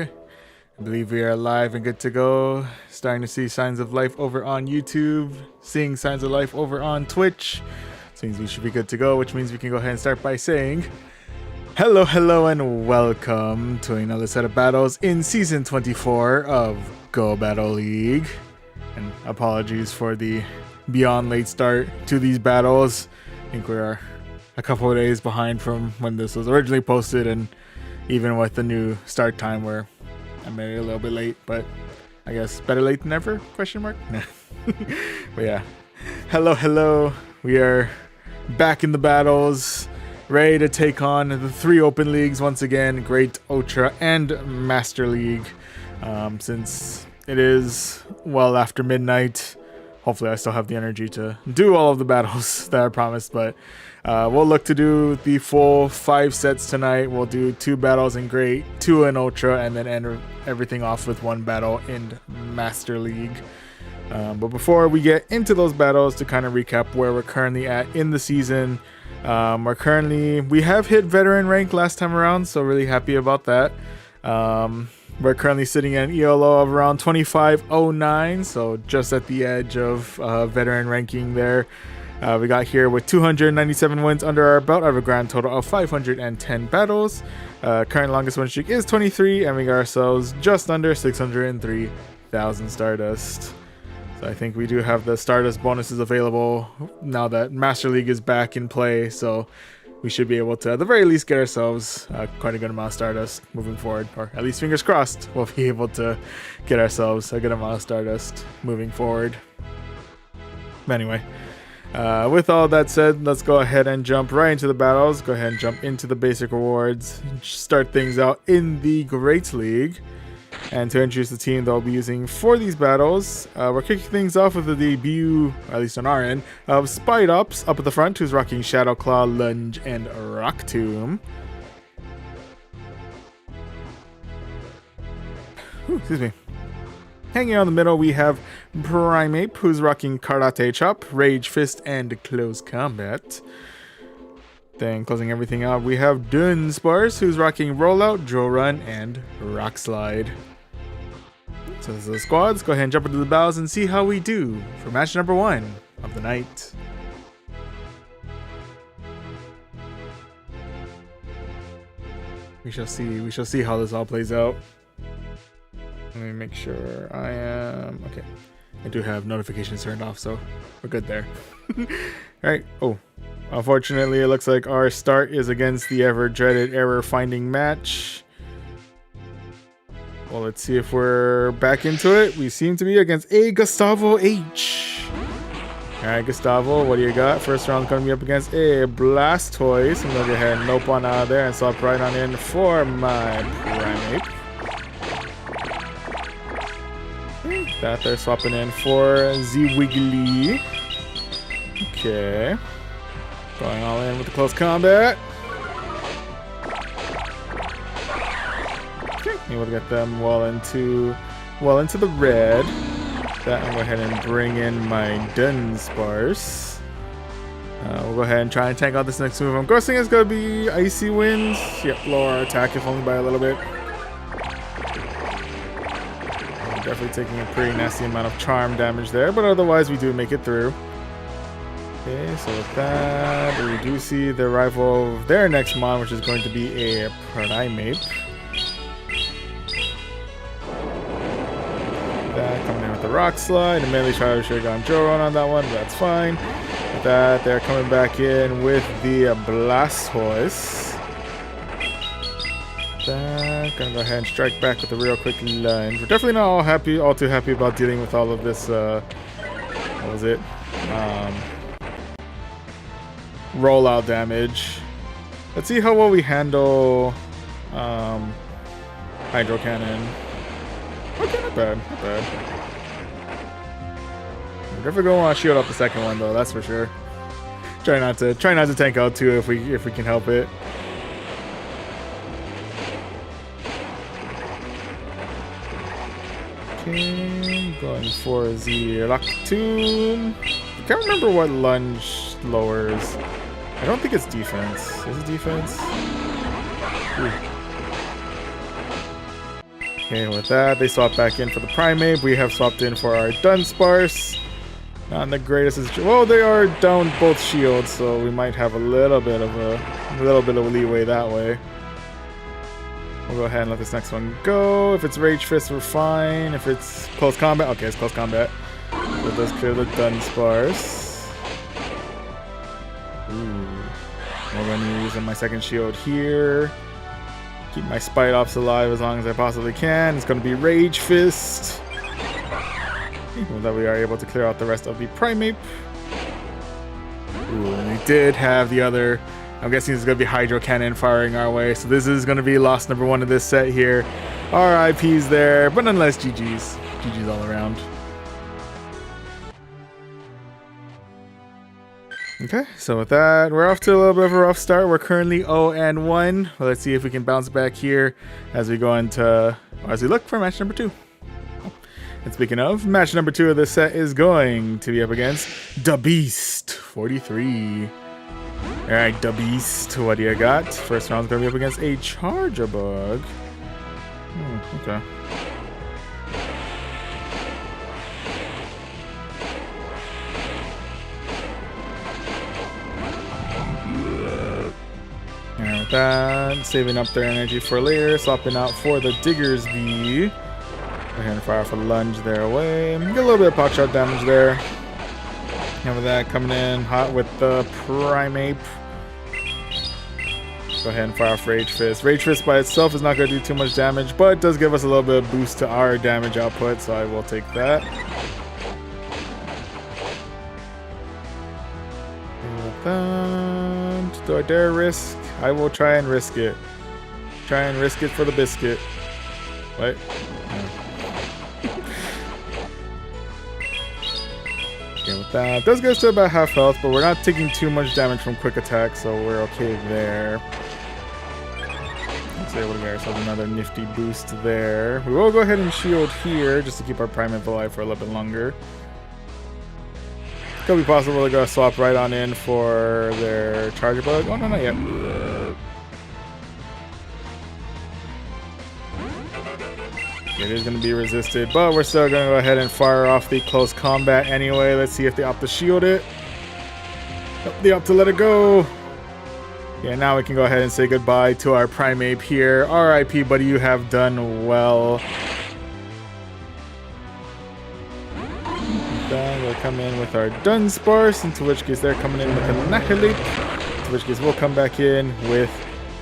Okay, I believe we are live and good to go. Starting to see signs of life over on YouTube, seeing signs of life over on Twitch. This means we should be good to go, which means we can go ahead and start by saying hello, hello, and welcome to another set of battles in Season 24 of Go Battle League. And apologies for the beyond late start to these battles. I think we are a couple of days behind from when this was originally posted, and even with the new start time where I'm maybe a little bit late, but I guess better late than never, question mark? But yeah, hello, we are back in the battles, ready to take on the three open leagues once again, Great, Ultra, and Master League. Since it is well after midnight, hopefully I still have the energy to do all of the battles that I promised, but we'll look to do the full 5 sets tonight. We'll do 2 battles in Great, 2 in Ultra, and then end everything off with 1 battle in Master League. But before we get into those battles, to kind of recap where we're currently at in the season, we have hit veteran rank last time around, so really happy about that. We're currently sitting at an ELO of around 2509, so just at the edge of veteran ranking there. We got here with 297 wins under our belt out of a grand total of 510 battles. Current longest win streak is 23, and we got ourselves just under 603,000 Stardust. So I think we do have the Stardust bonuses available now that Master League is back in play, so we should be able to, at the very least, get ourselves quite a good amount of Stardust moving forward. Or at least, fingers crossed, we'll be able to get ourselves a good amount of Stardust moving forward. But anyway, with all that said, let's go ahead and jump right into the battles. Go ahead and jump into the basic rewards. Start things out in the Great League. And to introduce the team that we'll be using for these battles, we're kicking things off with the debut, at least on our end, of Spite Ops up at the front, who's rocking Shadow Claw, Lunge, and Rock Tomb. Excuse me. Hanging out in the middle, we have Primeape, who's rocking Karate Chop, Rage Fist, and Close Combat. Then closing everything out, we have Dunsparce, who's rocking Rollout, Drill Run, and Rock Slide. So this is the squads. Go ahead and jump into the battles and see how we do for match number 1 of the night. We shall see how this all plays out. Let me make sure I am okay. I do have notifications turned off, so we're good there. Alright. Oh, unfortunately, it looks like our start is against the ever-dreaded error-finding match. Well, let's see if we're back into it. We seem to be against a Gustavo H. Alright, Gustavo, what do you got? First round going to be up against a Blastoise. I'm going to go ahead and nope on out of there and swap right on in for my Primeape. That they're swapping in for Wiggly. Okay. Going all in with the close combat. Okay. Able to get them well into the red. That I'm going to go ahead and bring in my Dunsparce. We'll go ahead and try and tank out this next move. I'm guessing it's going to be Icy Winds. Yep, lower our attack if only by a little bit. Definitely taking a pretty nasty amount of charm damage there, but otherwise we do make it through. Okay, so with that, we do see the arrival of their next mon, which is going to be a Primeape. That coming in with the Rock Slide. Immediately should have gone Joron on that one, but that's fine. With that, they're coming back in with the Blastoise. Gonna go ahead and strike back with a real quick lunge. We're definitely not all too happy about dealing with all of this what was it? Rollout damage. Let's see how well we handle Hydro Cannon. Okay, not bad. We're definitely gonna want to shield up the second one though, that's for sure. Try not to tank out too if we can help it. Going for the Rock Tomb. I can't remember what lunge lowers. I don't think it's defense. Is it defense? Ooh. Okay, with that, they swap back in for the Primate. We have swapped in for our Dunsparce. Not the greatest. Well, they are down both shields, so we might have a little bit of leeway that way. We'll go ahead and let this next one go. If it's Rage Fist, we're fine. If it's close combat, okay, it's close combat. So it does clear the Dunsparce. Ooh. I'm going to use my second shield here. Keep my Spite Ops alive as long as I possibly can. It's going to be Rage Fist. Well, that we are able to clear out the rest of the Primate. Ooh, and we did have the other. I'm guessing it's going to be Hydro Cannon firing our way. So this is going to be loss number 1 of this set here. RIP's there, but nonetheless, GG's. GG's all around. Okay, so with that, we're off to a little bit of a rough start. We're currently 0-1. Well, let's see if we can bounce back here as we go into, or as we look for match number 2. And speaking of, match number 2 of this set is going to be up against Da Beast 43. Alright, Da Beast, what do you got? First round's going to be up against a Charger Bug. Okay. And with that, saving up their energy for later, swapping out for the Digger's V. Go ahead and fire off a lunge their way. Get a little bit of pot shot damage there. And with that, coming in hot with the Primate. Go ahead and fire off Rage Fist. Rage Fist by itself is not going to do too much damage, but it does give us a little bit of boost to our damage output, so I will take that. And with that, do I dare risk? I will try and risk it. Try and risk it for the biscuit. What? Okay, with that, does get us to about half health, but we're not taking too much damage from quick attack, so we're okay there. Let's able to get ourselves another nifty boost there. We will go ahead and shield here just to keep our Primate alive for a little bit longer. Could be possible to go swap right on in for their Charger Bug. Oh, no, not yet. It is going to be resisted, but we're still going to go ahead and fire off the close combat anyway. Let's see if they opt to shield it. Nope, they opt to let it go. Yeah, now we can go ahead and say goodbye to our Primate here. RIP, buddy, you have done well. Then we'll come in with our Dunsparce, into which case they're coming in with a Annihilate, into which case we'll come back in with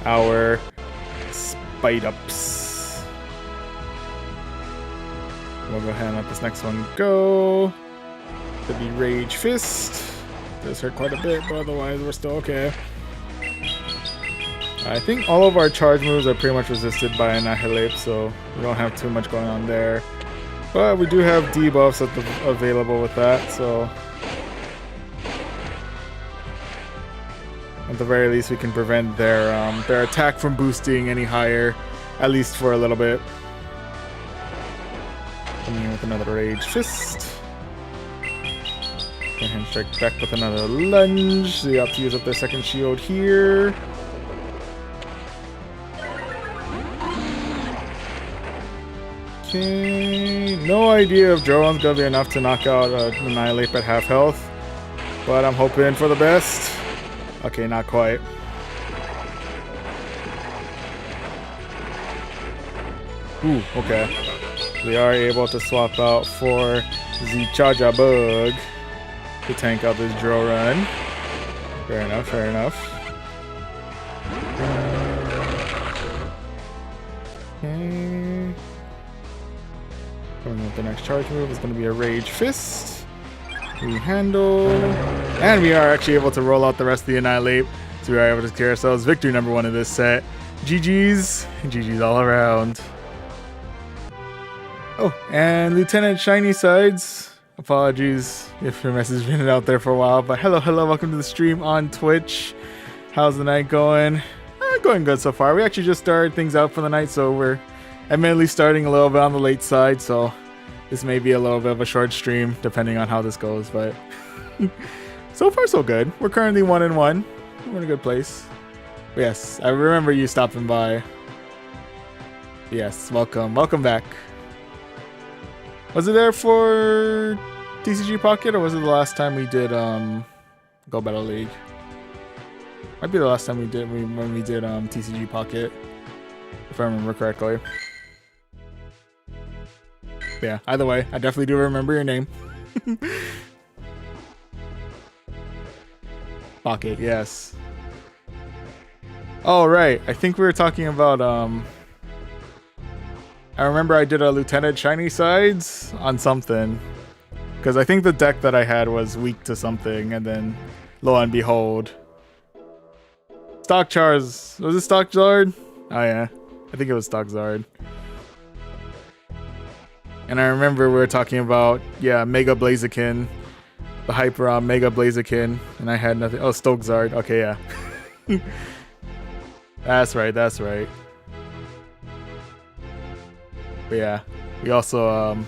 our Spite Ups. We'll go ahead and let this next one go. Could be Rage Fist. Does hurt quite a bit, but otherwise we're still okay. I think all of our charge moves are pretty much resisted by Annihilate, so we don't have too much going on there. But we do have debuffs available with that, so at the very least we can prevent their attack from boosting any higher, at least for a little bit. Coming in with another Rage Fist. And strike back with another lunge. So you have to use up their second shield here. Okay, no idea if Drone's gonna be enough to knock out Annihilate at half health, but I'm hoping for the best. Okay, not quite. Ooh, okay. We are able to swap out for the Charger Bug to tank out this Dro run. Fair enough, fair enough. Okay. Coming with the next charge move is going to be a Rage Fist. We handle. And we are actually able to roll out the rest of the Annihilate. So we are able to secure ourselves victory number 1 of this set. GG's. GG's all around. Oh, and Lieutenant Shiny Sides. Apologies if your message has been out there for a while, but hello, welcome to the stream on Twitch. How's the night going? Going good so far. We actually just started things out for the night, so we're admittedly starting a little bit on the late side, so this may be a little bit of a short stream depending on how this goes, but so far so good. We're currently 1-1. We're in a good place. But yes, I remember you stopping by. Yes, welcome. Welcome back. Was it there for TCG Pocket, or was it the last time we did Go Battle League? Might be the last time we did when we did TCG Pocket, if I remember correctly. Yeah, either way, I definitely do remember your name. Pocket, yes. Oh, right. I think we were talking about I remember I did a Lieutenant Shiny Sides on something. Because I think the deck that I had was weak to something, and then lo and behold. Stock Chars. Was it Stock Zard? Oh yeah. I think it was Stock Zard. And I remember we were talking about, yeah, Mega Blaziken. The hyper on Mega Blaziken. And I had nothing. Oh, Stoke Zard. Okay, yeah. That's right, that's right. But yeah, we also,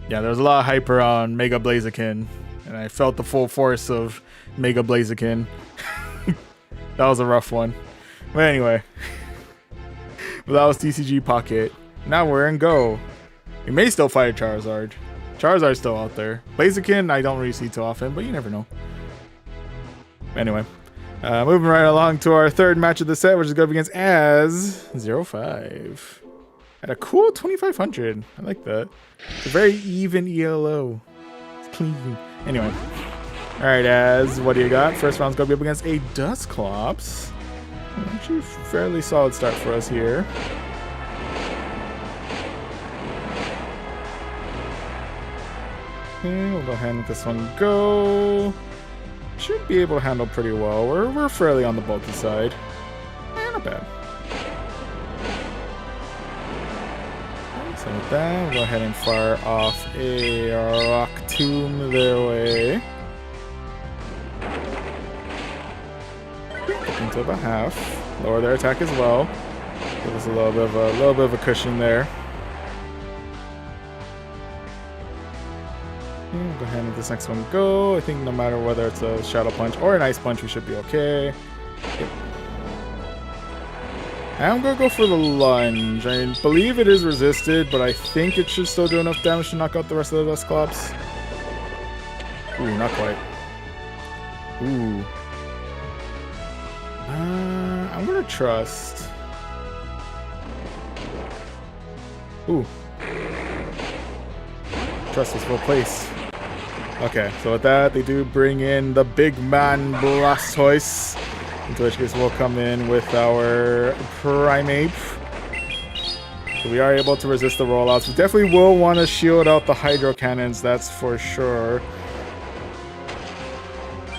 yeah, there was a lot of hyper on Mega Blaziken, and I felt the full force of Mega Blaziken. That was a rough one. But anyway, but that was TCG Pocket. Now we're in Go. We may still fight a Charizard. Charizard's still out there. Blaziken, I don't really see too often, but you never know. Anyway, moving right along to our third match of the set, which is going to be against Az05. At a cool 2500. I like that. It's a very even ELO. It's clean. Anyway. Alright, Az, what do you got? First round's going to be up against a Dusclops. Actually, fairly solid start for us here. Okay, we'll go ahead and let this one go. Should be able to handle pretty well. We're fairly on the bulky side. Not bad. So with that, we'll go ahead and fire off a Rock Tomb their way. Into about half. Lower their attack as well. Give us a little bit of a cushion there. Okay, we'll go ahead and let this next one go. I think no matter whether it's a Shadow Punch or an Ice Punch, we should be okay. Yep. I'm gonna go for the lunge. I believe it is resisted, but I think it should still do enough damage to knock out the rest of the Dusclops. Ooh, not quite. Ooh. I'm gonna trust. Ooh. Trust is well placed. Okay, so with that, they do bring in the big man Blastoise. Into which case we'll come in with our Primeape. So we are able to resist the rollouts. We definitely will want to shield out the Hydro Cannons, that's for sure.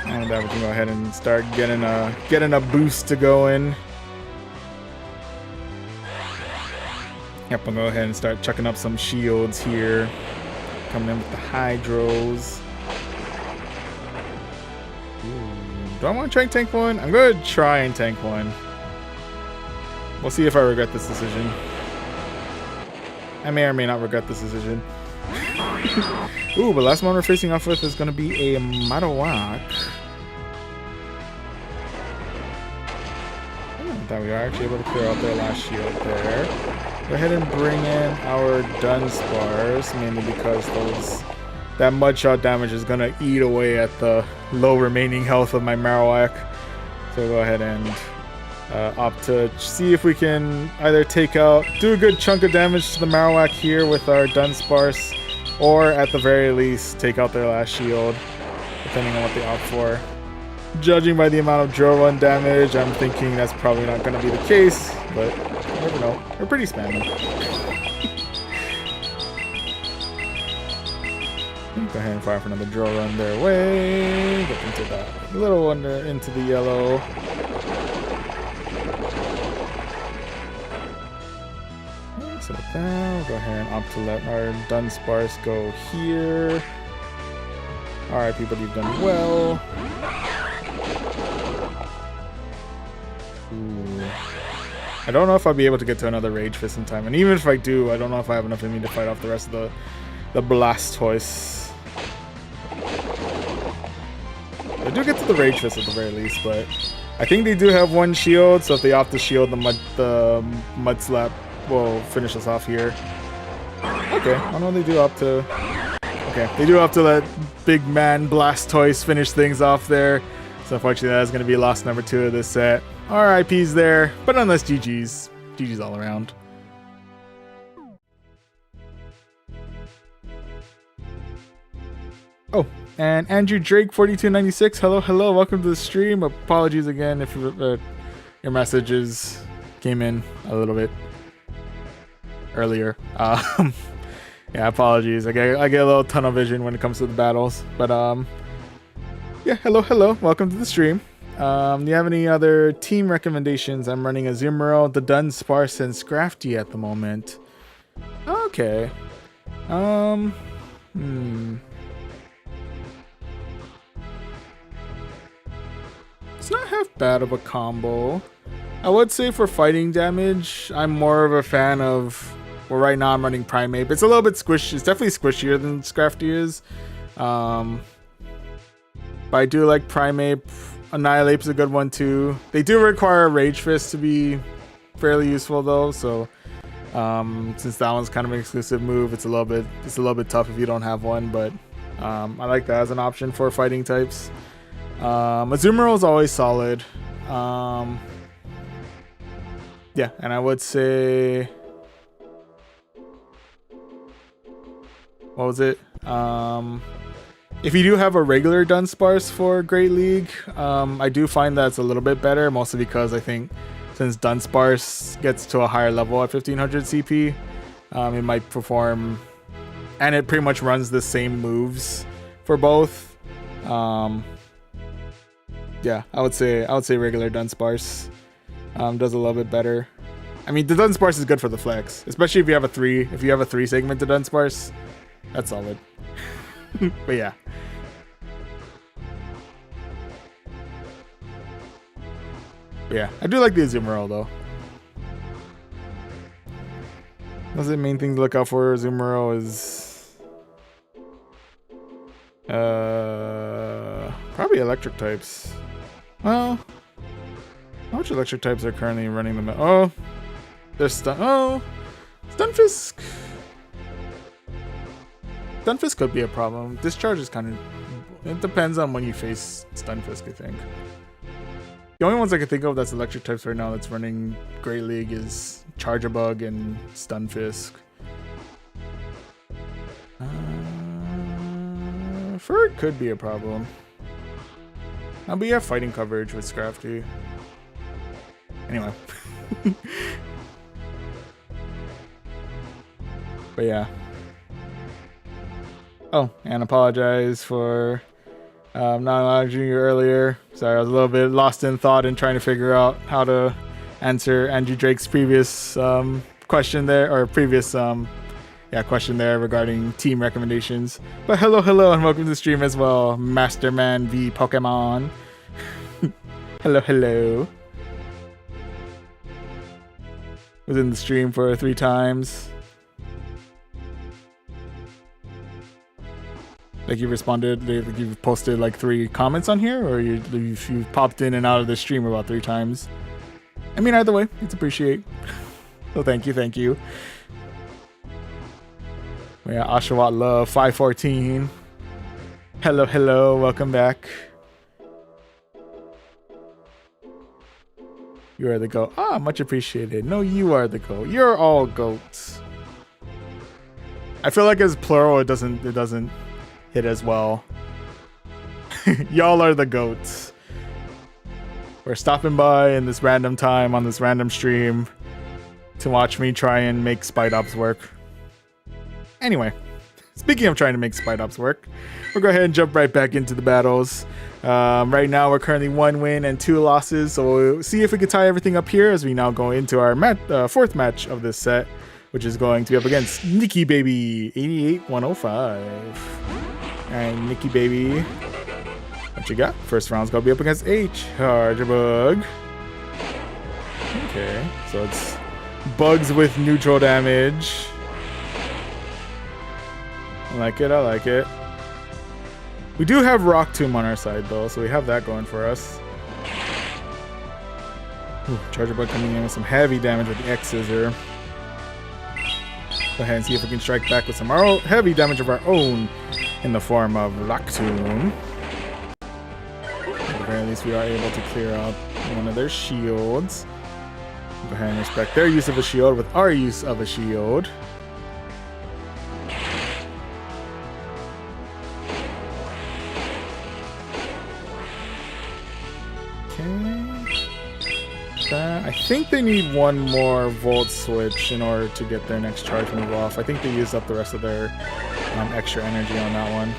And then we can go ahead and start getting a boost to going. Yep, I'll go ahead and start chucking up some shields here. Coming in with the Hydros. Do I want to try and tank one? I'm going to try and tank one. We'll see if I regret this decision. I may or may not regret this decision. Ooh, but last one we're facing off with is going to be a Marowak. That we are actually able to clear out their last shield there. Go ahead and bring in our Dunsparce, mainly because that Mudshot damage is going to eat away at the low remaining health of my Marowak. So go ahead and opt to see if we can either do a good chunk of damage to the Marowak here with our Dunsparce, or at the very least take out their last shield, depending on what they opt for. Judging by the amount of drill run damage, I'm thinking that's probably not going to be the case, but you never know. They're pretty spammy. Go ahead and fire for another drill run their way. Get into that little one into the yellow. So with that, we'll go ahead and opt to let our Dunsparce go here. Alright, people, you've done well. Ooh. I don't know if I'll be able to get to another Rage Fist in time. And even if I do, I don't know if I have enough in me to fight off the rest of the Blastoise. I do get to the Rage Fist at the very least, but I think they do have one shield, so if they opt to shield the Mud Slap will finish us off here. Okay, I know they do up to... Okay, they do have to let big man Blastoise finish things off there. So unfortunately that's going to be loss number 2 of this set. RIP's there, but nonetheless GG's. GG's all around. Oh, and Andrew Drake 4296. Hello, welcome to the stream. Apologies again if your messages came in a little bit earlier. Yeah, apologies. I get a little tunnel vision when it comes to the battles. But yeah, hello. Welcome to the stream. Do you have any other team recommendations? I'm running Azumarill, the Dunsparce, and Scrafty at the moment. Okay. It's not half bad of a combo. I would say for fighting damage, I'm more of a fan of... Well, right now I'm running Primeape. It's a little bit squishy. It's definitely squishier than Scrafty is. But I do like Primeape. Annihilape's a good one too. They do require Rage Fist to be fairly useful though. So since that one's kind of an exclusive move, it's a little bit tough if you don't have one. But I like that as an option for fighting types. Azumarill is always solid. Yeah, and I would say... What was it? If you do have a regular Dunsparce for Great League, I do find that it's a little bit better, mostly because I think since Dunsparce gets to a higher level at 1500 CP, it might perform, and it pretty much runs the same moves for both. Yeah, I would say regular Dunsparce does a little bit better. I mean, the Dunsparce is good for the flex, especially if you have a 3 segmented Dunsparce. That's solid. But yeah. But yeah, I do like the Azumarill though. What's the main thing to look out for? Azumarill is probably electric types. Well, how much electric types are currently running them? Oh, there's Stunfisk. Stunfisk could be a problem. Discharge is kind of... It depends on when you face Stunfisk, I think. The only ones I can think of that's electric types right now that's running Great League is Charjabug and Stunfisk. Fur could be a problem. But you have fighting coverage with Scrafty. Anyway. But yeah. Oh, and apologize for not acknowledging you earlier. Sorry, I was a little bit lost in thought and trying to figure out how to answer Andrew Drake's previous question there, or previous question there regarding team recommendations. But hello, and welcome to the stream as well, Masterman v Pokemon. hello. Was in the stream for 3 times. Like you responded, like you've posted like 3 comments on here, or you've popped in and out of the stream about 3 times. I mean, either way, it's appreciate. So thank you. Yeah, Oshawott Love 514. Hello, welcome back. You are the GOAT. Ah, much appreciated. No, you are the GOAT. You're all goats. I feel like as plural, it doesn't hit as well. Y'all are the goats. We're stopping by in this random time on this random stream to watch me try and make Spite Ops work. Anyway, speaking of trying to make Spite Ops work, we'll go ahead and jump right back into the battles. Right now we're currently 1 win and 2 losses, so we'll see if we can tie everything up here as we now go into our 4th match of this set, which is going to be up against Nikki Baby 88105. Alright, Nikki Baby, what you got? First round's gonna be up against Charjabug. Okay, so it's bugs with neutral damage. I like it. We do have Rock Tomb on our side though, so we have that going for us. Charjabug coming in with some heavy damage with the X Scissor. Go ahead and see if we can strike back with some heavy damage of our own in the form of Rock Tomb. At the very least, we are able to clear out one of their shields. Go ahead and respect their use of a shield with our use of a shield. I think they need one more Volt Switch in order to get their next charge move off. I think they used up the rest of their extra energy on that one.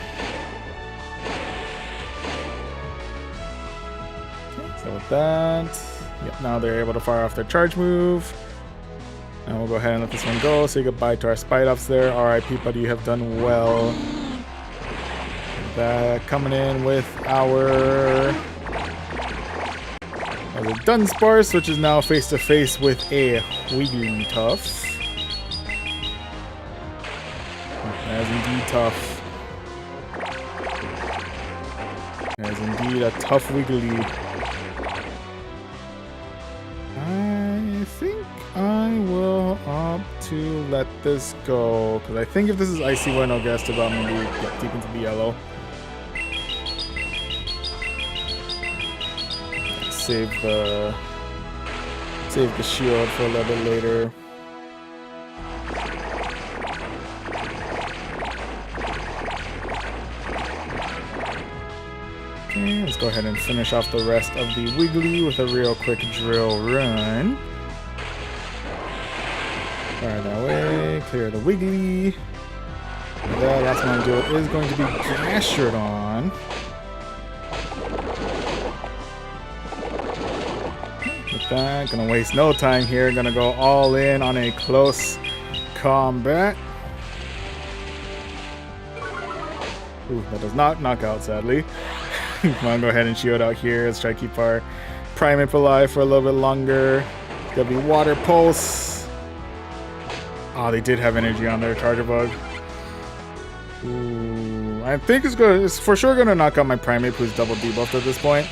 Okay, so with that, yep, now they're able to fire off their charge move. And we'll go ahead and let this one go. Say goodbye to our Spite Ups there. RIP, buddy, you have done well. That coming in with our Dunsparce, which is now face to face with a Wigglytuff. That is indeed tough. That is indeed a tough Wiggly. I think I will opt to let this go, because I think if this is Icy Wind, I'll guess about maybe get deep into the yellow. Save the shield for a little bit later. Okay, let's go ahead and finish off the rest of the Wiggly with a real quick drill run. Fire that way, clear the Wiggly. The last one I'll do is going to be Gastrodon. Gonna waste no time here. Gonna go all in on a close combat. Ooh, that does not knock out, sadly. Come on, go ahead and shield out here. Let's try to keep our Primeape alive for a little bit longer. It's gonna be Water Pulse. Oh, they did have energy on their Charger Bug. Ooh, I think it's for sure gonna knock out my Primeape, who's double debuffed at this point.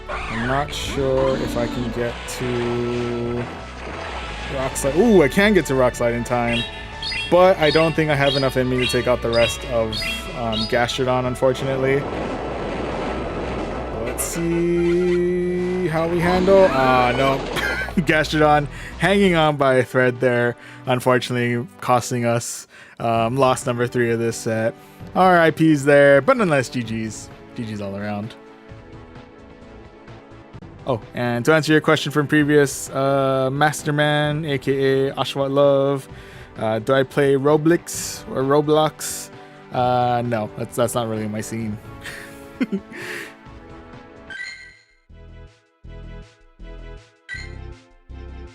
I'm not sure if I can get to Rock Slide. Ooh, I can get to Rock Slide in time. But I don't think I have enough in me to take out the rest of Gastrodon, unfortunately. Let's see how we handle. No. Gastrodon hanging on by a thread there, unfortunately costing us loss number 3 of this set. RIPs there, but nonetheless, GG's. GG's all around. Oh, and to answer your question from previous, Masterman, aka Ashwat Love, do I play Roblox or Roblox? No, that's not really my scene.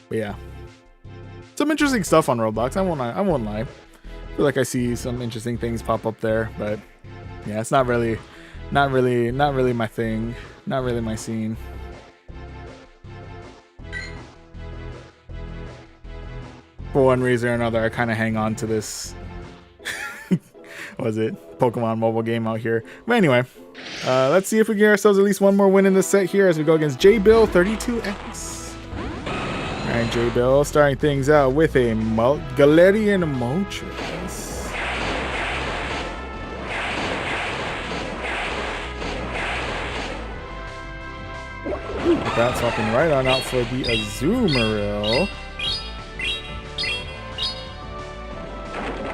But yeah, some interesting stuff on Roblox. I won't lie. I feel like I see some interesting things pop up there, but yeah, it's not really my thing. Not really my scene. For one reason or another, I kind of hang on to this. What was it? Pokemon mobile game out here. But anyway, let's see if we get ourselves at least one more win in this set here as we go against J-Bill 32X. Alright, J-Bill starting things out with a Galarian Moltres. That's swapping right on out for the Azumarill.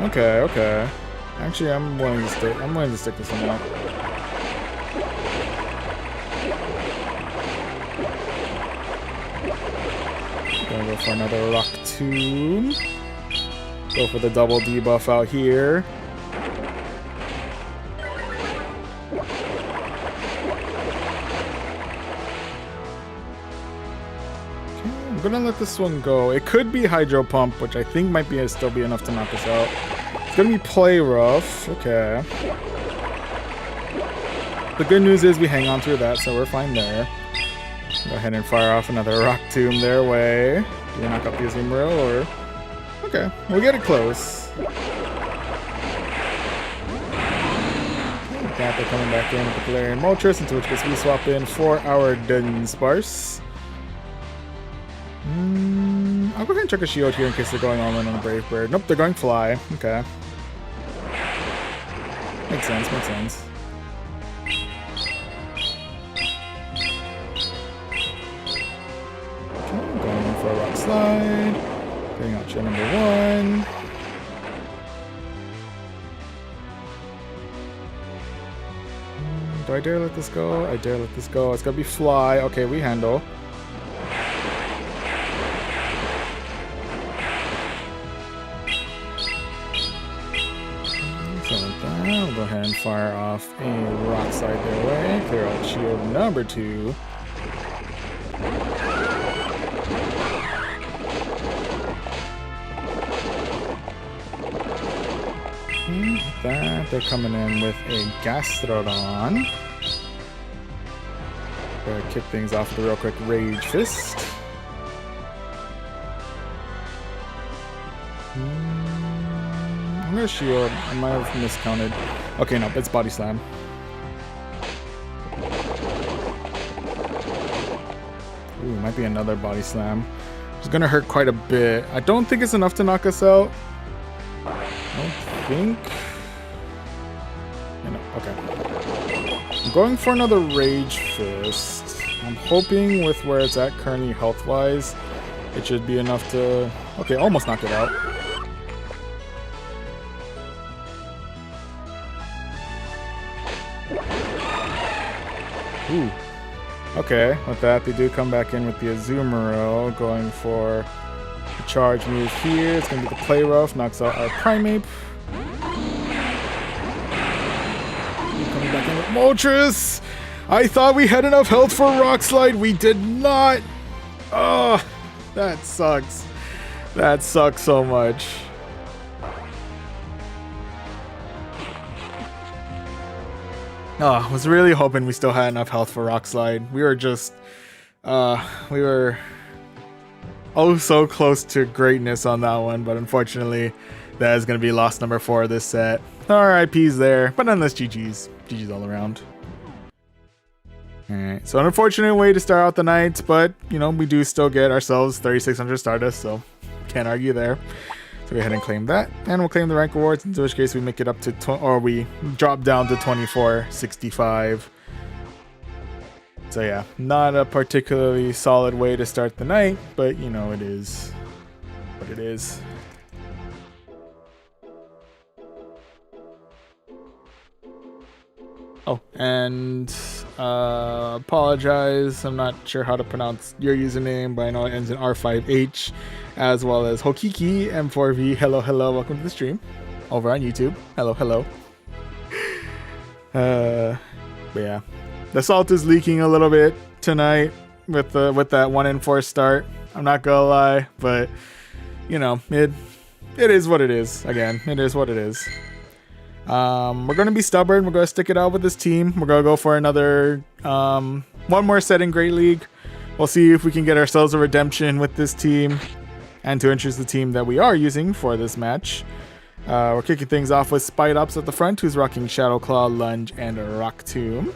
Okay. Actually, I'm willing to stick this one out. Gonna go for another Rock Tomb. Go for the double debuff out here. I'm gonna let this one go. It could be Hydro Pump, which I think might still be enough to knock us out. It's gonna be Play Rough. Okay. The good news is we hang on through that, so we're fine there. Go ahead and fire off another Rock Tomb their way. Do we knock up the Azumarill or? Okay, we'll get it close. They're coming back in with the Galarian Moltres, into which case we swap in for our Dunsparce. I'll go ahead and check a shield here in case they're going all in on a Brave Bird. Nope, they're going fly. Okay. Makes sense, makes sense. Okay, going in for a rock slide. Getting out shield number 1. Do I dare let this go? I dare let this go. It's gonna be fly. Okay, we handle. I'll go ahead and fire off a rock slide their way. Clear out shield number 2. With that, they're coming in with a Gastrodon. Gonna kick things off with a real quick Rage Fist. I'm gonna shield. I might have miscounted. Okay, no, it's Body Slam. Ooh, might be another Body Slam. It's gonna hurt quite a bit. I don't think it's enough to knock us out. I don't think. You know, okay. I'm going for another Rage Fist. I'm hoping with where it's at currently health-wise, it should be enough to... Okay, almost knock it out. Ooh. Okay, with that, they do come back in with the Azumarill, going for a charge move here. It's going to be the Play Rough, knocks out our Primeape. Coming back in with Moltres! I thought we had enough health for Rock Slide. We did not! Oh, that sucks. That sucks so much. Oh, I was really hoping we still had enough health for Rock Slide. We were just, we were oh so close to greatness on that one, but unfortunately, that is going to be loss number 4 of this set. RIP's there, but nonetheless, GG's. GG's all around. Alright, so an unfortunate way to start out the night, but, you know, we do still get ourselves 3,600 Stardust, so can't argue there. So go ahead and claim that, and we'll claim the rank rewards, in which case we make it up to, or we drop down to 2465. So yeah, not a particularly solid way to start the night, but you know, it is what it is. Oh, and apologize, I'm not sure how to pronounce your username, but I know it ends in R5H, as well as Hokiki M4V. Hello, hello, welcome to the stream over on YouTube. Hello, hello. But yeah, the salt is leaking a little bit tonight with that 1-in-4 start. I'm not gonna lie, but you know, it is what it is. Again, it is what it is. We're gonna be stubborn. We're gonna stick it out with this team. We're gonna go for another one more set in Great League. We'll see if we can get ourselves a redemption with this team and to introduce the team that we are using for this match. We're kicking things off with Spite Ops at the front, who's rocking Shadow Claw, Lunge, and Rock Tomb.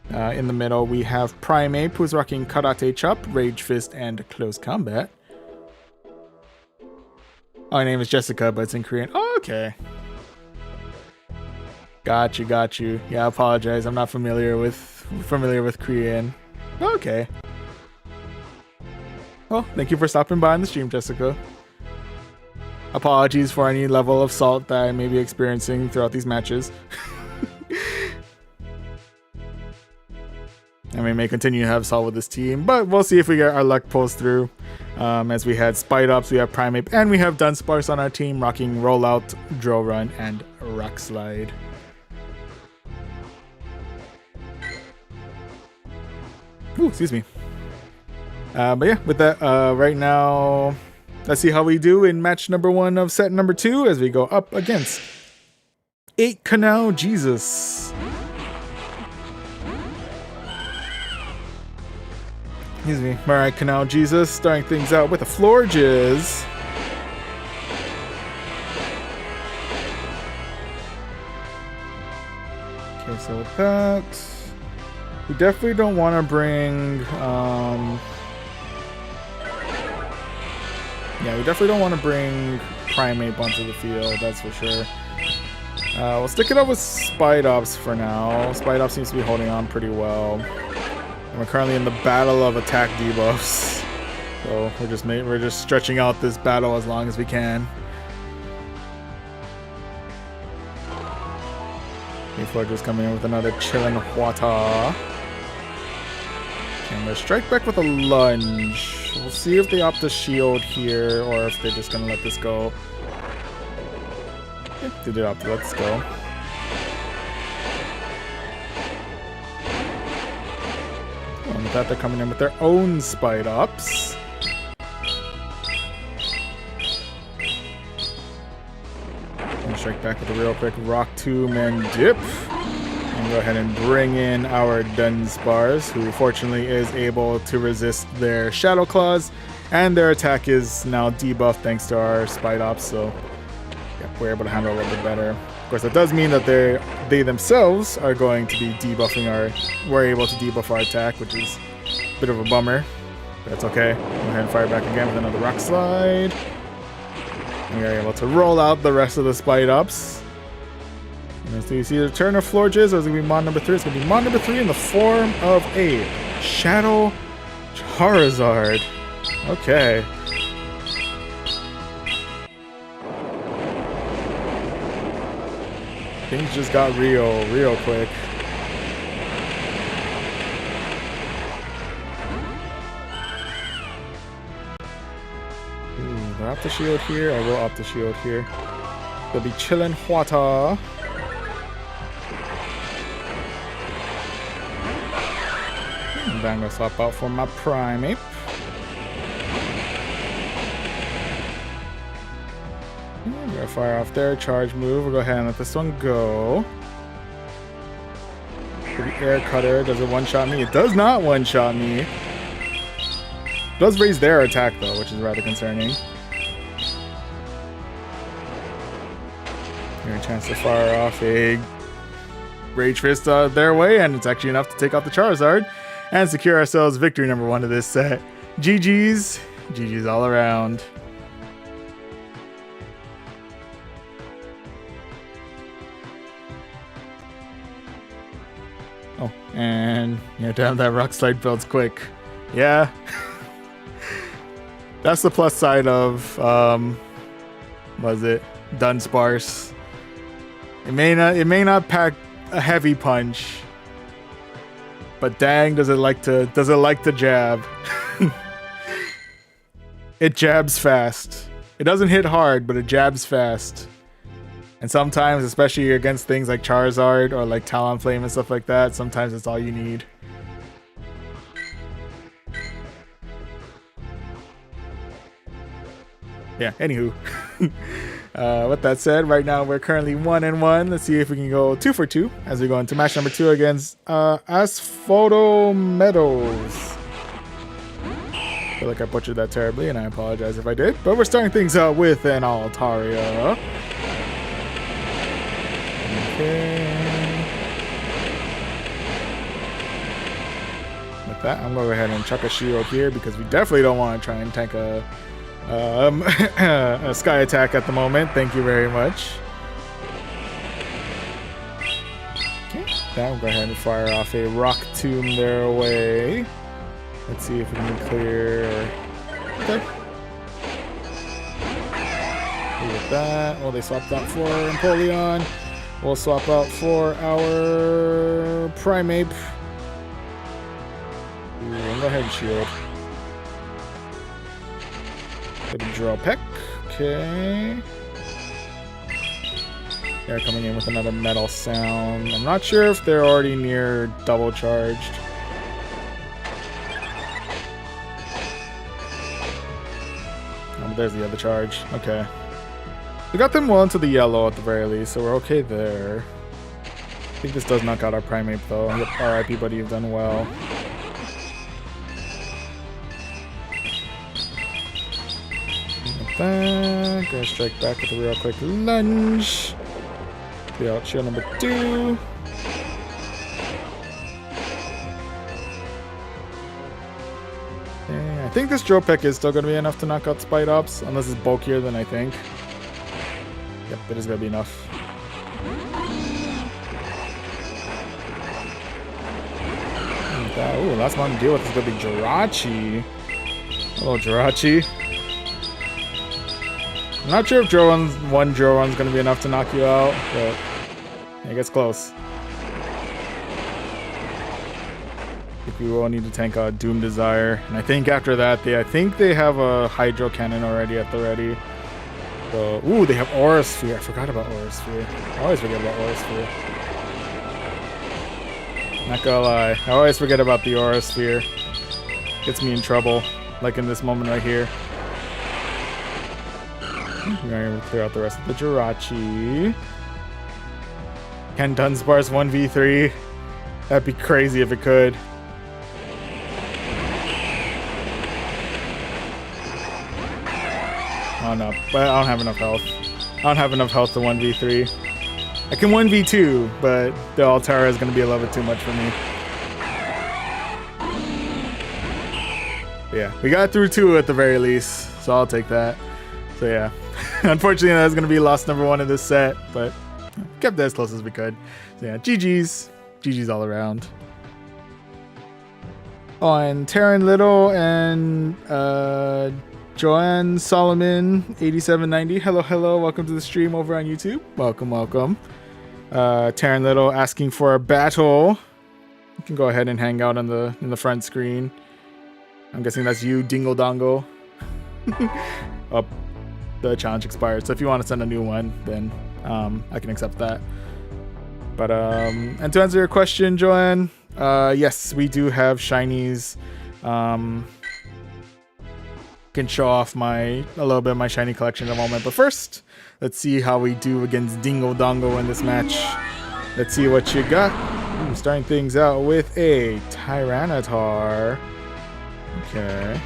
In the middle, we have Primeape, who's rocking Karate Chop, Rage Fist, and Close Combat. Oh, her name is Jessica, but it's in Korean. Oh, okay. Got you. Yeah, I apologize. I'm not familiar with Korean. Okay. Well, thank you for stopping by on the stream, Jessica. Apologies for any level of salt that I may be experiencing throughout these matches. And we may continue to have salt with this team, but we'll see if we get our luck pulls through. As we had Spite Ops, we have Primeape, and we have Dunsparce on our team, rocking Rollout, Drill Run, and Rock Slide. Ooh, excuse me. But yeah, with that, right now, let's see how we do in match number 1 of set number 2 as we go up against 8 Canal Jesus. Excuse me. Alright, Canal Jesus starting things out with a Florges. Okay, so with that, we definitely don't want to bring we definitely don't want to bring Primeape onto the field, that's for sure. We'll stick it up with Spidops for now. Spidops seems to be holding on pretty well. And we're currently in the battle of attack debuffs. So we're just stretching out this battle as long as we can. Just coming in with another Chillin' Water. And we're strike back with a lunge. We'll see if they opt to shield here or if they're just gonna let this go. Yep, they did opt to let this go. And with that, they're coming in with their own Spidops. Strike back with a real quick Rock Tomb and Dip. And go ahead and bring in our Dunsparce, who fortunately is able to resist their Shadow Claws. And their attack is now debuffed thanks to our Spidops, so yeah, we're able to handle a little bit better. Of course, that does mean that they themselves are going to be debuffing we're able to debuff our attack, which is a bit of a bummer. But that's okay. Go ahead and fire back again with another Rock Slide. We are able to roll out the rest of the Spidops. So you see the turn of Florges, or is it going to be Mon number 3? It's going to be Mon number 3 in the form of a Shadow Charizard. Okay. Things just got real quick. Do I opt to shield here? I will opt to shield here. They'll be Chillin' Water. And then I'm gonna swap out for my Primeape. I'm gonna fire off their charge move. We'll go ahead and let this one go. For the Air Cutter, does it one-shot me? It does not one-shot me. It does raise their attack though, which is rather concerning. A chance to fire off a Rage Fist their way, and it's actually enough to take out the Charizard and secure ourselves victory number 1 of this set. GG's. GG's all around. Oh, and yeah, damn, that Rock Slide builds quick. Yeah. That's the plus side of, was it Dunsparce? It may not pack a heavy punch, but dang, does it like to jab. It jabs fast. It doesn't hit hard, but it jabs fast. And sometimes, especially against things like Charizard or like Talonflame and stuff like that, sometimes it's all you need. Yeah, anywho. With that said, right now we're currently 1-1. Let's see if we can go 2 for 2 as we go into match number 2 against Asphoto Meadows. I feel like I butchered that terribly, and I apologize if I did. But we're starting things out with an Altaria. Okay. With that, I'm going to go ahead and chuck a shield here because we definitely don't want to try and tank a Sky Attack at the moment. Thank you very much. Okay, that we'll go ahead and fire off a Rock Tomb their way. Let's see if we can clear. Okay. With that, well, they swapped out for Empoleon. We'll swap out for our Primeape. Ooh, go ahead and shield. Maybe Drill Peck. Okay. They're coming in with another Metal Sound. I'm not sure if they're already near double charged. Oh, but there's the other charge. Okay. We got them well into the yellow at the very least, so we're okay there. I think this does knock out our Primeape though. Yep, RIP buddy, you've done well. Gonna strike back with a real quick lunge. Clear out shield number 2. I I think this drill pick is still going to be enough to knock out Spite Ops, unless it's bulkier than I think. Yep, it is going to be enough. Ooh, last one to deal with is going to be Jirachi. Hello, Jirachi. I'm not sure if one drill run's going to be enough to knock you out, but it gets close. I think we will need to tank out Doom Desire, and I think after that, I think they have a Hydro Cannon already at the ready. So, ooh, they have Aura Sphere. I forgot about Aura Sphere. I always forget about Aura Sphere. Not gonna lie, I always forget about the Aura Sphere. Gets me in trouble, like in this moment right here. We're gonna clear out the rest of the Jirachi. Can Dunsparce 1v3? That'd be crazy if it could. Oh no, but I don't have enough health. I don't have enough health to 1v3. I can 1v2, but the Altara is going to be a little bit too much for me. Yeah, we got through 2 at the very least, so I'll take that. So yeah, unfortunately that's going to be loss number 1 of this set, but kept that as close as we could. So yeah, GG's. GG's all around. Oh, and Taryn Little and Joanne Solomon 8790. Hello, welcome to the stream over on YouTube. Welcome. Taryn Little asking for a battle. You can go ahead and hang out in the front screen. I'm guessing that's you, Dingle Dongle. Oh, the challenge expired. So if you want to send a new one, then I can accept that. But and to answer your question, Joanne, yes, we do have shinies. Can show off a little bit of my shiny collection in a moment, but first let's see how we do against Dingle Dongle in this match. Let's see what you got. Ooh, starting things out with a Tyranitar. Okay.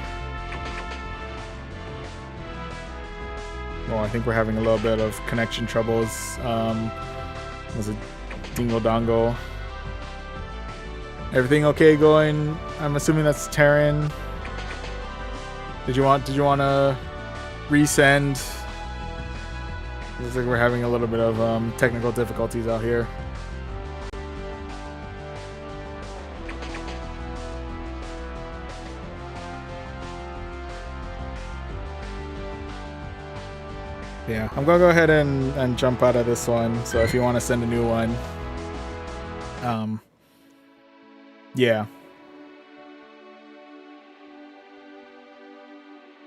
Well, I think we're having a little bit of connection troubles. Was it Dingle Dongle? Everything okay going? I'm assuming that's Terran. Did you want to resend? Looks like we're having a little bit of technical difficulties out here. Yeah, I'm gonna go ahead and jump out of this one. So if you want to send a new one, yeah.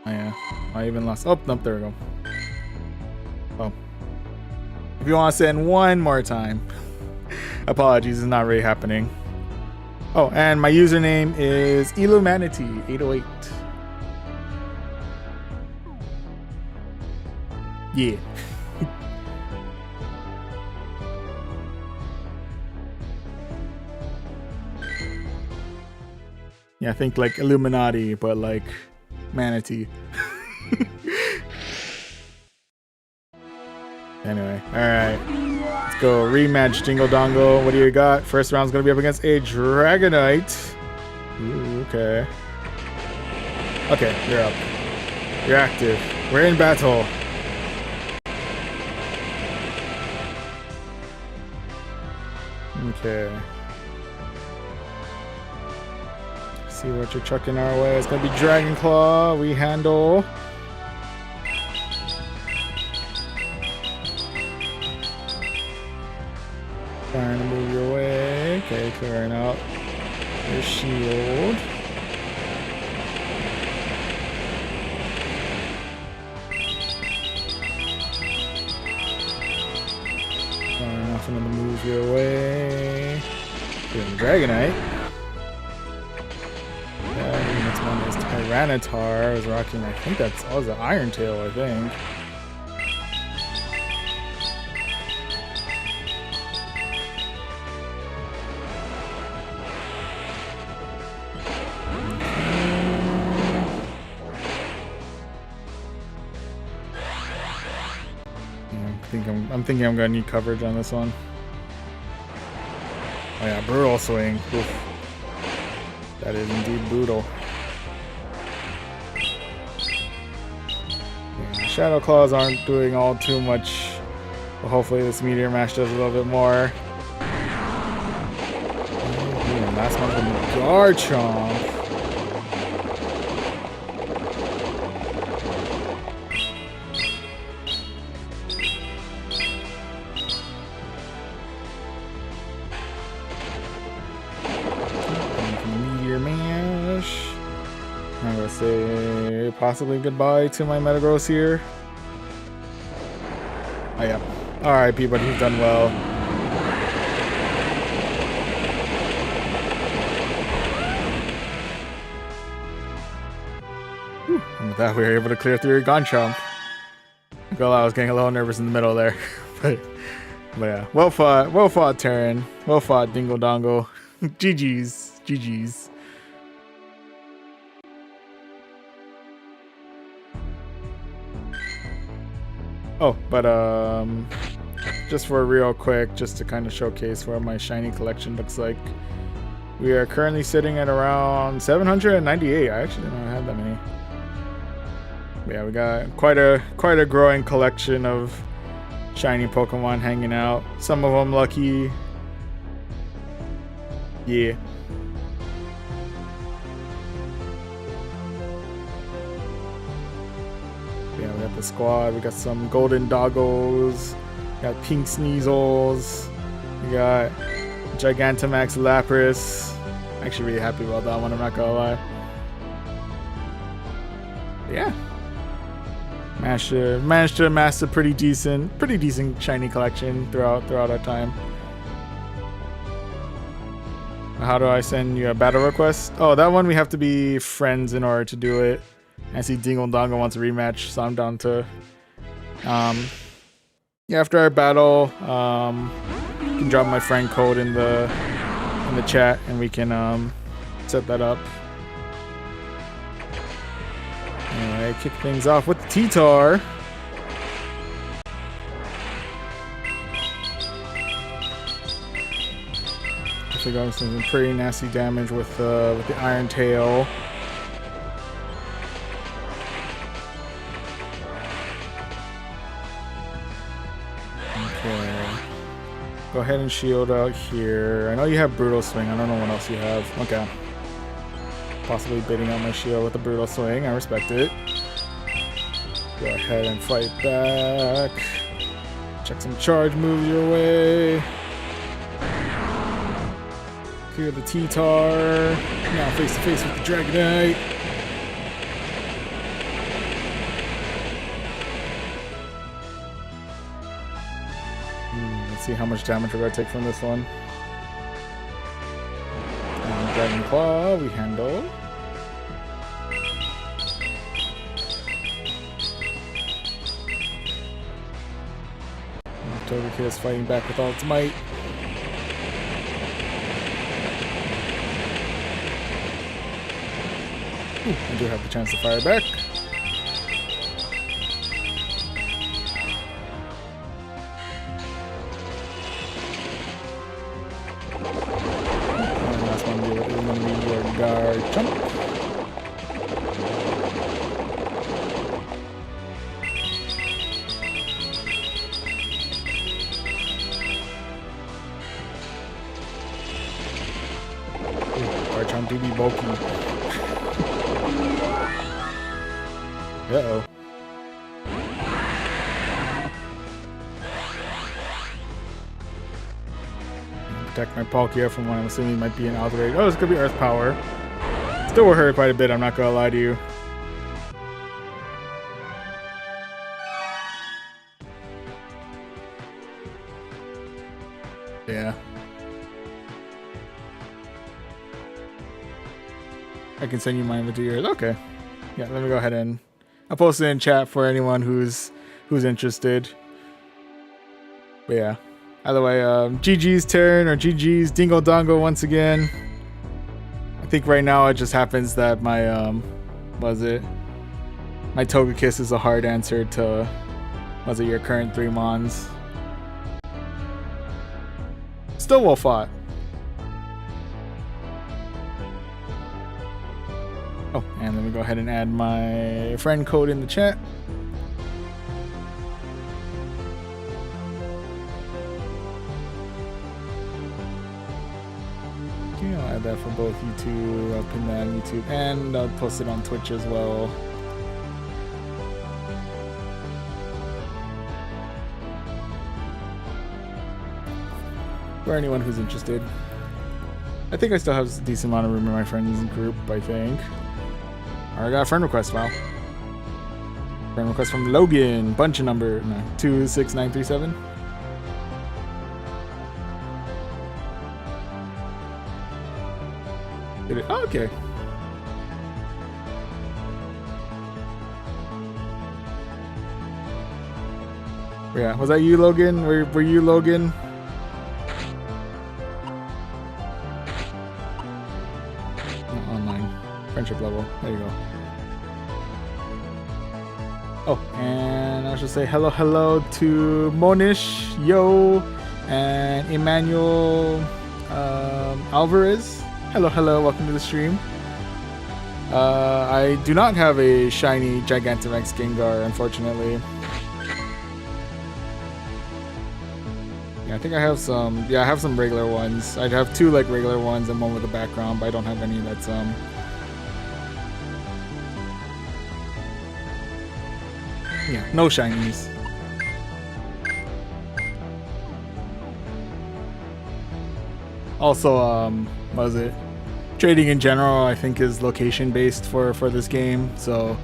Oh, yeah, I even lost. Oh, nope, there we go. Oh, if you want to send one more time, apologies, it's not really happening. Oh, and my username is Illumanity808. Yeah. Yeah, I think like Illuminati, but like Manatee. Anyway, alright. Let's go rematch Dingle Dongle. What do you got? First round's gonna be up against a Dragonite. Ooh, okay. Okay, you're up. You're active. We're in battle. Okay. See what you're chucking our way. It's gonna be Dragon Claw. We handle. Trying to move your way. Okay, clearing out your shield. Nothing to move your way. Doing Dragonite. Next one is Tyranitar. I was rocking, I think that was an Iron Tail, I think. I'm thinking I'm gonna need coverage on this one. Oh yeah, brutal swing. Oof. That is indeed brutal. Shadow Claws aren't doing all too much, but hopefully this Meteor Mash does a little bit more. Last one's gonna be Garchomp. Meteor Mash. I'm gonna say possibly goodbye to my Metagross here. Oh yeah. Alright, but he's done well. And with that, we were able to clear through Garchomp. I was getting a little nervous in the middle there. but yeah, well fought, Terran. Well fought, Dingle Dongle. GG's. GG's. Oh, but just for real quick, just to kind of showcase what my shiny collection looks like. We are currently sitting at around 798. I actually didn't know I had that many. But yeah, we got quite a growing collection of shiny Pokemon hanging out. Some of them lucky. Yeah. Yeah, we got the squad. We got some golden doggos. We got pink Sneasels. We got Gigantamax Lapras. Actually really happy about that one, I'm not gonna lie. But yeah. Managed to amass a pretty decent shiny collection throughout our time. How do I send you a battle request? Oh, that one we have to be friends in order to do it. I see Dingle Dongle wants a rematch, so I'm down to yeah, after our battle, you can drop my friend code in the chat and we can set that up. Anyway, kick things off with the T-Tar. Actually got some pretty nasty damage with the Iron Tail. Okay. Go ahead and shield out here. I know you have Brutal Swing. I don't know what else you have. Okay. Possibly baiting out my shield with a Brutal Swing. I respect it. Go ahead and fight back. Check some charge moves your way. Clear the T-Tar. Now face to face with the Dragonite. Let's see how much damage we're going to take from this one. And Dragon Claw, we handle. Togekiss is fighting back with all its might. I do have the chance to fire back. And last one is going to be your Garchomp. Garchomp do be bulky. Uh-oh. Protect my Palkia from what I'm assuming might be an outrage. Oh, this could be Earth Power. Still will hurt quite a bit, I'm not gonna lie to you. Yeah. I can send you mine with 2 years. Okay. Yeah, let me go ahead and I'll post it in chat for anyone who's interested. But yeah. Either way, GG's Terran or GG's Dingle Dongle once again. I think right now it just happens that my my Togekiss is a hard answer to your current 3 Mons. Still well fought. Oh, and let me go ahead and add my friend code in the chat. add that for both YouTube. I'll pin that on YouTube and I'll post it on Twitch as well. For anyone who's interested. I think I still have a decent amount of room in my friends group, I think. Alright, I got a friend request, wow. Friend request from Logan, bunch of number 26937. Did it? Oh, okay. Yeah, was that you, Logan? Were you Logan? Online friendship level. There you go. Oh, and I should say hello to Monish, Yo, and Emmanuel Alvarez. Hello, welcome to the stream. I do not have a shiny Gigantamax Gengar, unfortunately. Yeah, I think I have some. Yeah, I have some regular ones. I'd have two like regular ones and one with a background, but I don't have any that's yeah, no shinies. Also, what was it? Trading in general, I think, is location based for this game. So,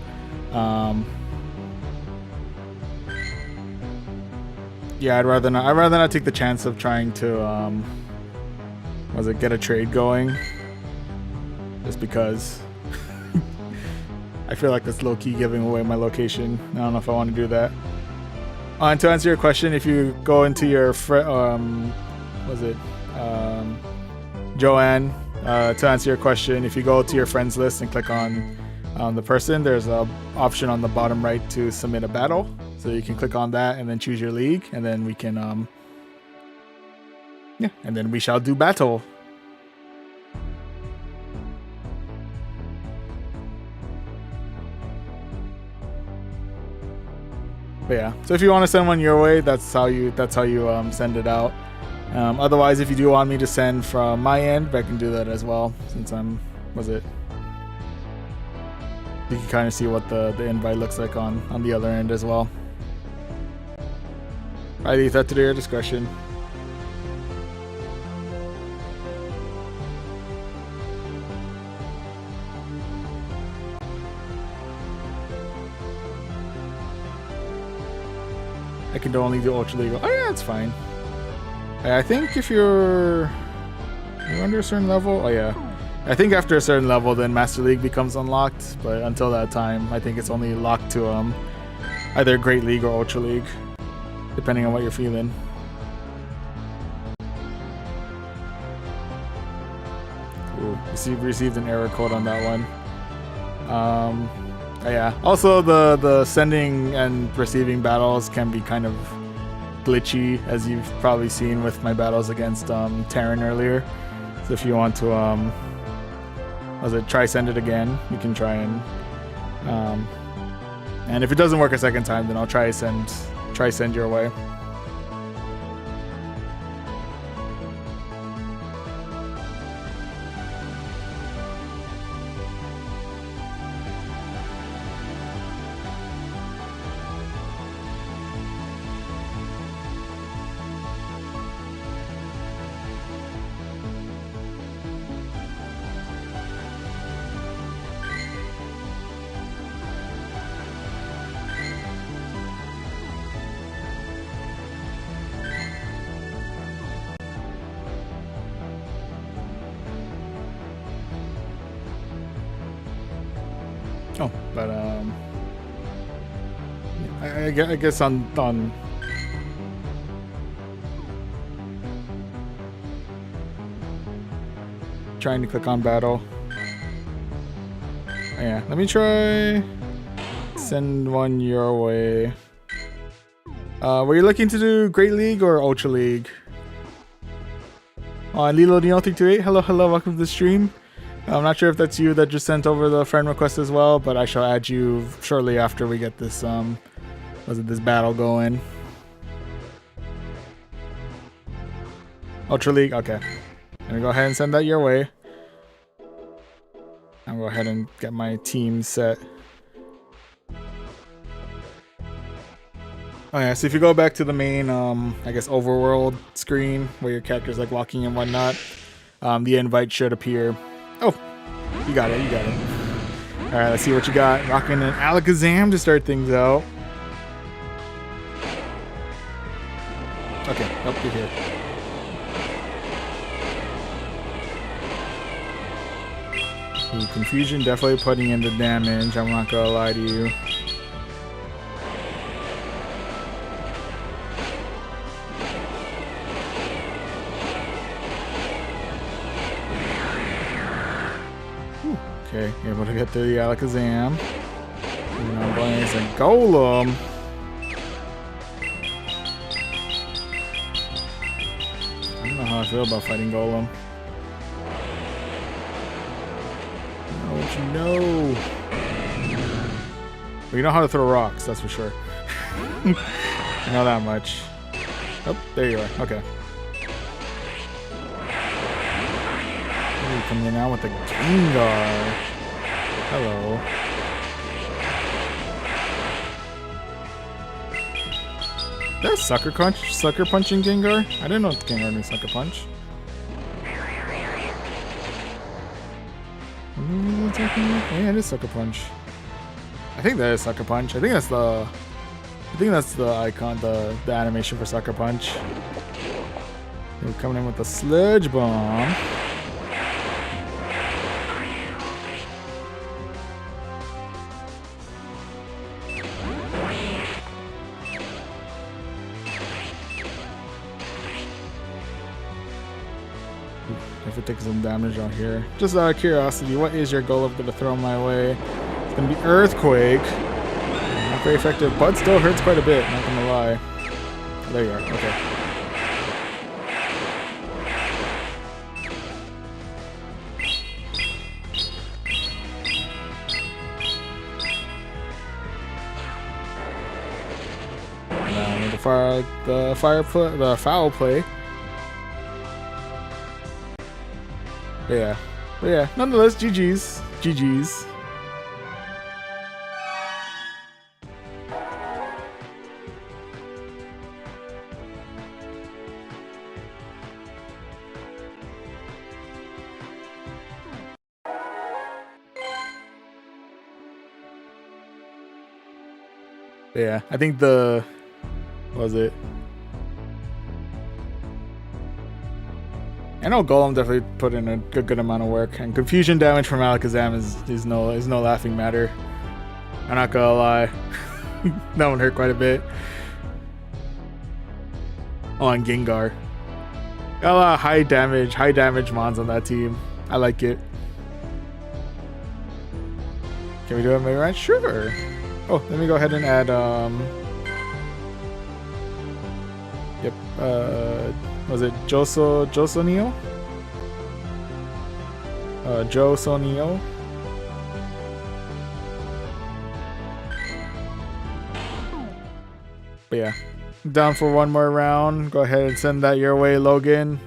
yeah, I'd rather not take the chance of trying to get a trade going, just because I feel like that's low-key giving away my location. I don't know if I want to do that. And to answer your question, if you go into your Joanne, to answer your question, if you go to your friends list and click on the person, there's a option on the bottom right to submit a battle. So you can click on that and then choose your league, and then we can yeah, and then we shall do battle. But yeah, so if you want to send one your way, that's how you send it out. Otherwise, if you do want me to send from my end, I can do that as well, since you can kind of see what the invite looks like on the other end as well. I leave that to your discretion. I can only do Ultra League. Oh yeah, that's fine. I think if you're under a certain level, oh yeah. I think after a certain level, then Master League becomes unlocked. But until that time, I think it's only locked to either Great League or Ultra League, depending on what you're feeling. Ooh, received an error code on that one. Yeah. Also, the sending and receiving battles can be kind of glitchy, as you've probably seen with my battles against Terran earlier. So if you want to try send it again, you can try and if it doesn't work a second time, then I'll try send your way. Oh, but I guess on trying to click on battle. Yeah, let me try send one your way. Were you looking to do Great League or Ultra League? Oh, and Lilo Neo328, hello, welcome to the stream. I'm not sure if that's you that just sent over the friend request as well, but I shall add you shortly after we get this this battle going. Ultra League, okay. Let me go ahead and send that your way. I'll go ahead and get my team set. Oh yeah, so if you go back to the main, I guess overworld screen where your character's like walking and whatnot, the invite should appear. Oh, you got it, you got it. All right, let's see what you got. Rocking an Alakazam to start things out. Okay, oh, you're here. Ooh, Confusion definitely putting in the damage, I'm not gonna lie to you. Okay, able to get through the Alakazam. And I'm playing as a Golem. I don't know how I feel about fighting Golem. I know what you know. But you know how to throw rocks, that's for sure. I know that much. Oh, there you are. Okay. Coming in now with the Gengar. Hello. That's sucker punching Gengar? I didn't know Gengar knew sucker punch. Yeah, it is sucker punch. I think that is sucker punch. I think that's the icon, the animation for sucker punch. We're coming in with the Sludge Bomb. If it takes some damage out here. Just out of curiosity, what is your Golem going to throw my way? It's going to be Earthquake. Not very effective, but still hurts quite a bit, not going to lie. There you are, okay. Now the foul play. But yeah, nonetheless, GG's. GG's. But yeah, I think what was it? I know Golem definitely put in a good amount of work, and confusion damage from Alakazam is no laughing matter. I'm not gonna lie, that one hurt quite a bit. Oh, and Gengar, got a lot of high damage mons on that team. I like it. Can we do it maybe right? Sure. Oh, let me go ahead and add yep. Was it Josonio? Josonio. But yeah, down for one more round. Go ahead and send that your way, Logan,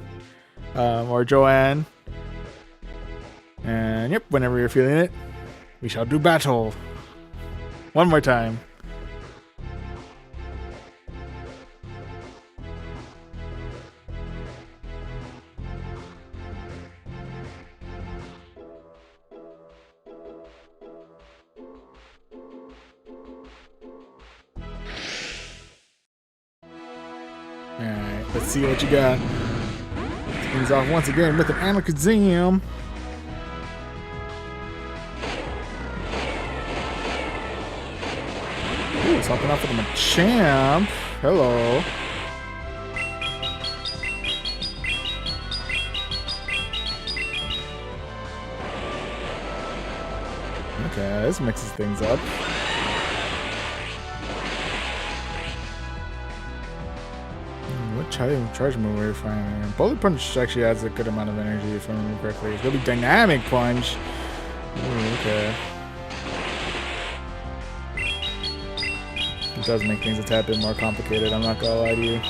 or Joanne. And yep, whenever you're feeling it, we shall do battle. One more time. Alright, let's see what you got. Things off once again with an Alakazam. Ooh, it's hopping off with a Machamp. Hello. Okay, this mixes things up. What charge move are you finding? Bullet Punch actually adds a good amount of energy if I remember correctly. It's gonna be Dynamic Punch. Ooh, okay. It does make things a tad bit more complicated, I'm not gonna lie to you.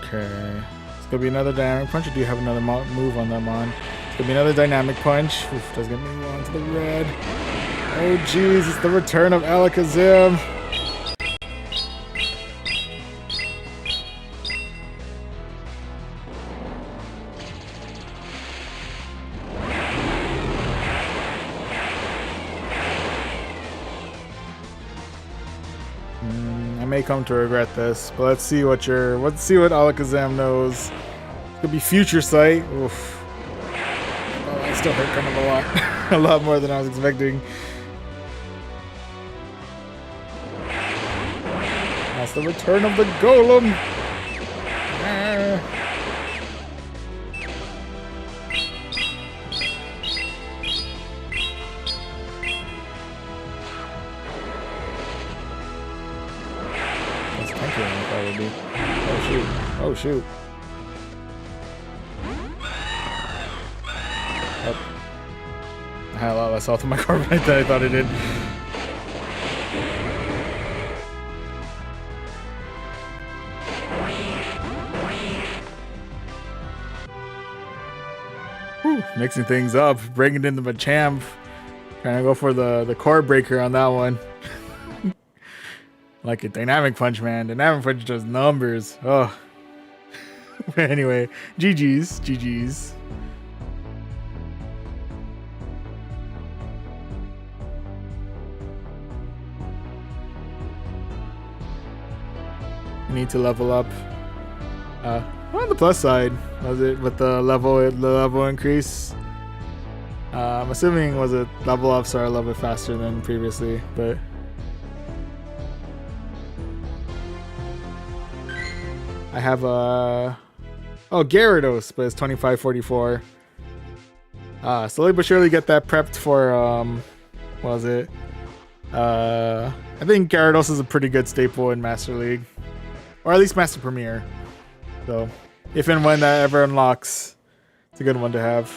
Okay. It's gonna be another dynamic punch, or do you have another move on that mon? It's gonna be another dynamic punch. Oof, does get me on to the red. Oh jeez, it's the return of Alakazam. I may come to regret this, but let's see what Alakazam knows. It could be Future Sight. Oof. Oh, that still hurt kind of a lot. A lot more than I was expecting. That's the return of the Golem. Oh shoot. Oh. I had a lot less health in my carbonite than I thought I did. Whew, mixing things up, bringing in the Machamp. Trying to go for the core breaker on that one. Like a dynamic punch, man. Dynamic punch does numbers. Oh. But anyway, GG's. Need to level up. On the plus side, was it with the level increase? I'm assuming was it level ups are a little bit faster than previously, but I have a Gyarados, but it's 2544. Slowly but surely get that prepped for what was it? I think Gyarados is a pretty good staple in Master League. Or at least Master Premier. So if and when that ever unlocks, it's a good one to have.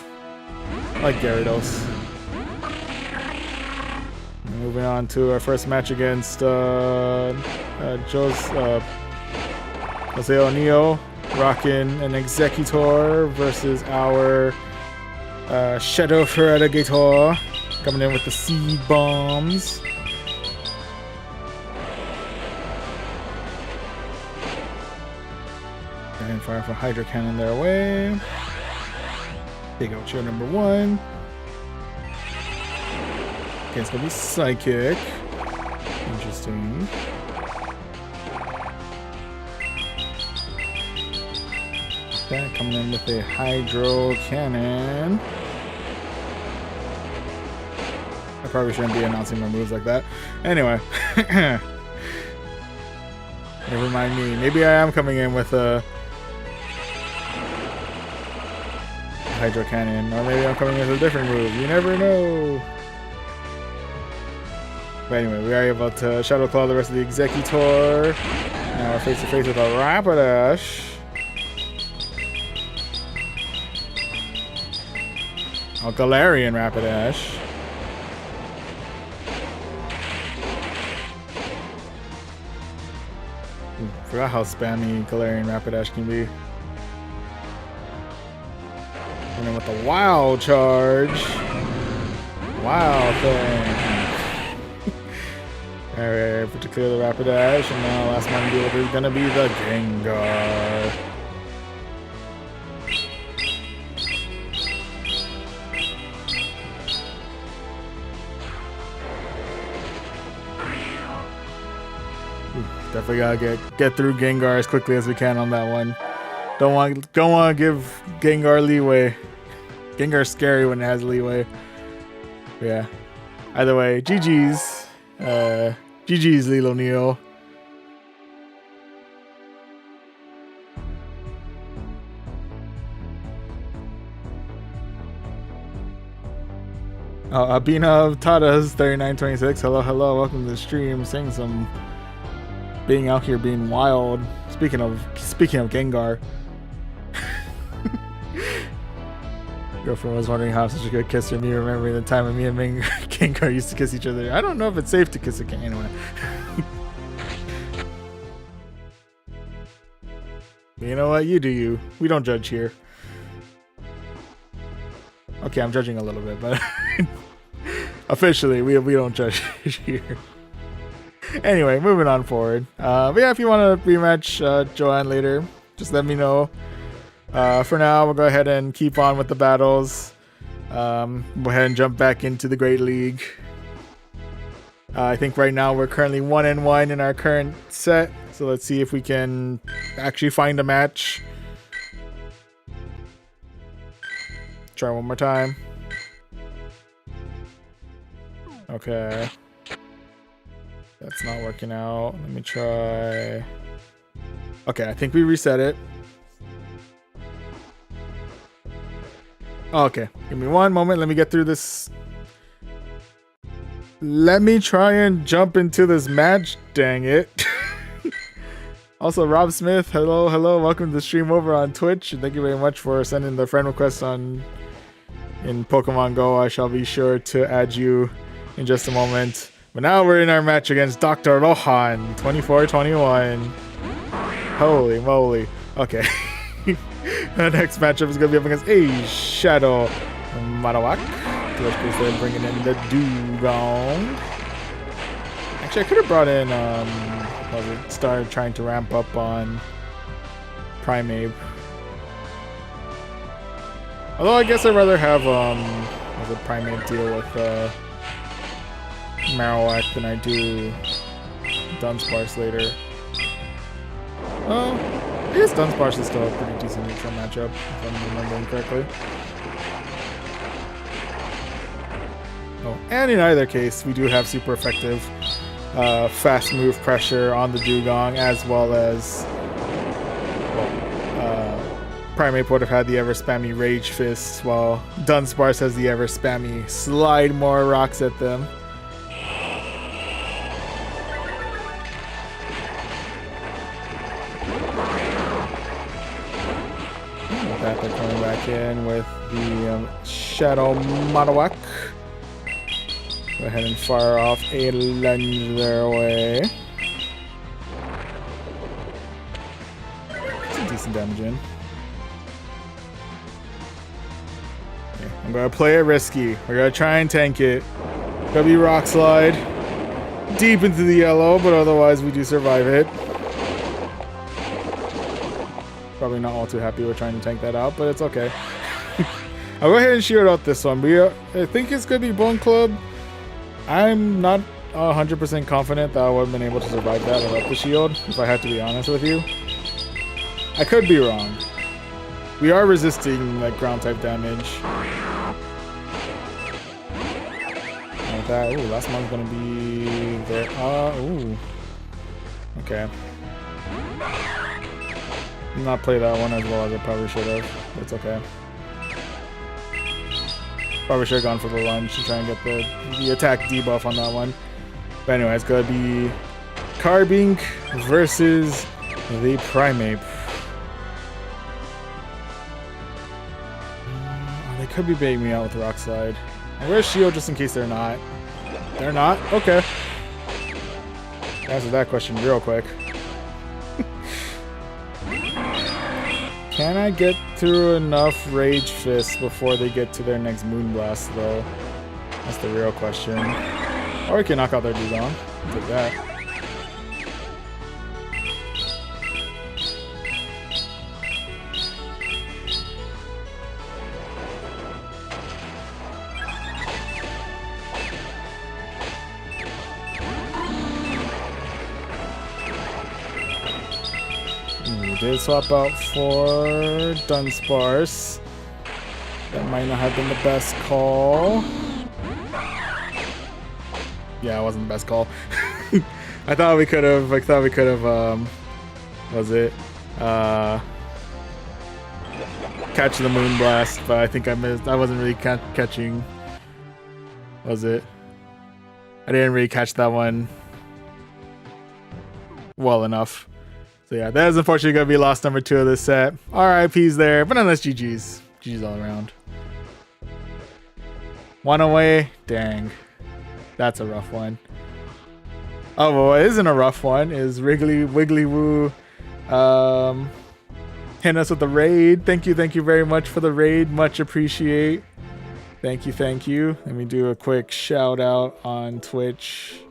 I like Gyarados. Moving on to our first match against Jose O'Neill, rocking an Executor versus our Shadow Feraligatr, coming in with the Seed Bombs. And fire for Hydro Cannon their way. Big Ocho number 1. Okay, it's gonna be Psychic. Interesting. Okay, coming in with a Hydro Cannon. I probably shouldn't be announcing my moves like that. Anyway. Never mind me. Maybe I am coming in with a Hydro Cannon, or maybe I'm coming in with a different move. You never know. But anyway, we are able to Shadow Claw the rest of the Executor. Now we're face to face with a Rapidash. A Galarian Rapidash. Forgot how spammy Galarian Rapidash can be. And then with the Wild Charge. Wild thing. Alright, put to clear the Rapidash, and now last one to deal with is gonna be the Gengar. Definitely gotta get through Gengar as quickly as we can on that one. Don't want to give Gengar leeway. Gengar's scary when it has leeway. But yeah. Either way, GG's. GG's, Lil O'Neill. Abina of Tada's 3926. Hello, welcome to the stream. Saying some being out here being wild. Speaking of Gengar. Girlfriend was wondering how such a good kisser. Me remembering the time when me and Gengar used to kiss each other. I don't know if it's safe to kiss a Gengar. Anyway. You know what? You do you. We don't judge here. Okay, I'm judging a little bit, but officially, we don't judge here. Anyway, moving on forward. But yeah, if you want to rematch Joanne later, just let me know. For now, we'll go ahead and keep on with the battles. Go ahead and jump back into the Great League. I think right now we're currently 1-1 in our current set. So let's see if we can actually find a match. Try one more time. Okay. That's not working out. Let me try. Okay, I think we reset it. Okay, give me one moment. Let me get through this. Let me try and jump into this match. Dang it. Also, Rob Smith, hello. Welcome to the stream over on Twitch. And thank you very much for sending the friend request in Pokemon Go. I shall be sure to add you in just a moment. But now we're in our match against Dr. Rohan, 24-21. Holy moly. Okay. The next matchup is going to be up against a Shadow Marowak. Which is they're bringing in the Dugong. Actually, I could have brought in, started trying to ramp up on Primeape. Although I guess I'd rather have, Primeape deal with, Marowak than I do Dunsparce later. Well, I guess Dunsparce is still a pretty decent neutral matchup, if I'm remembering correctly. Oh, and in either case, we do have super effective fast move pressure on the Dugong, as well as Primeape would have had the ever spammy Rage Fist, while Dunsparce has the ever spammy Slide More Rocks at them. They're coming back in with the Shadow Marowak. Go ahead and fire off a lunge their way. Some decent damage in. Okay, I'm gonna play it risky. We're gonna try and tank it. Gonna be Rock Slide. Deep into the yellow, but otherwise we do survive it. Probably not all too happy with trying to tank that out, but it's okay. I'll go ahead and shield out this one. I think it's gonna be Bone Club. I'm not 100% confident that I would have been able to survive that without the shield, if I had to be honest with you. I could be wrong. We are resisting like ground type damage. Like that. Ooh, last one's gonna be there. Ooh. Okay. Not play that one as well as I probably should have. It's okay. Probably should have gone for the lunge to try and get the attack debuff on that one. But anyway, it's gonna be Carbink versus the Primeape. They could be baiting me out with Rock Slide. Where's Shield just in case they're not? They're not? Okay. Answer that question real quick. Can I get through enough Rage Fists before they get to their next Moonblast, though? That's the real question. Or we can knock out their Dugong. Take that. Did swap out for Dunsparce. That might not have been the best call. Yeah, it wasn't the best call. I thought we could have. Was it? Catch the Moonblast, but I think I missed. I wasn't really catching. Was it? I didn't really catch that one well enough. So yeah, that is unfortunately going to be loss number 2 of this set. RIP's there, but nonetheless GG's. GG's all around. One away? Dang. That's a rough one. Oh, well, what isn't a rough one is Wiggly Woo hitting us with the raid. Thank you very much for the raid. Much appreciate. Thank you. Let me do a quick shout out on Twitch.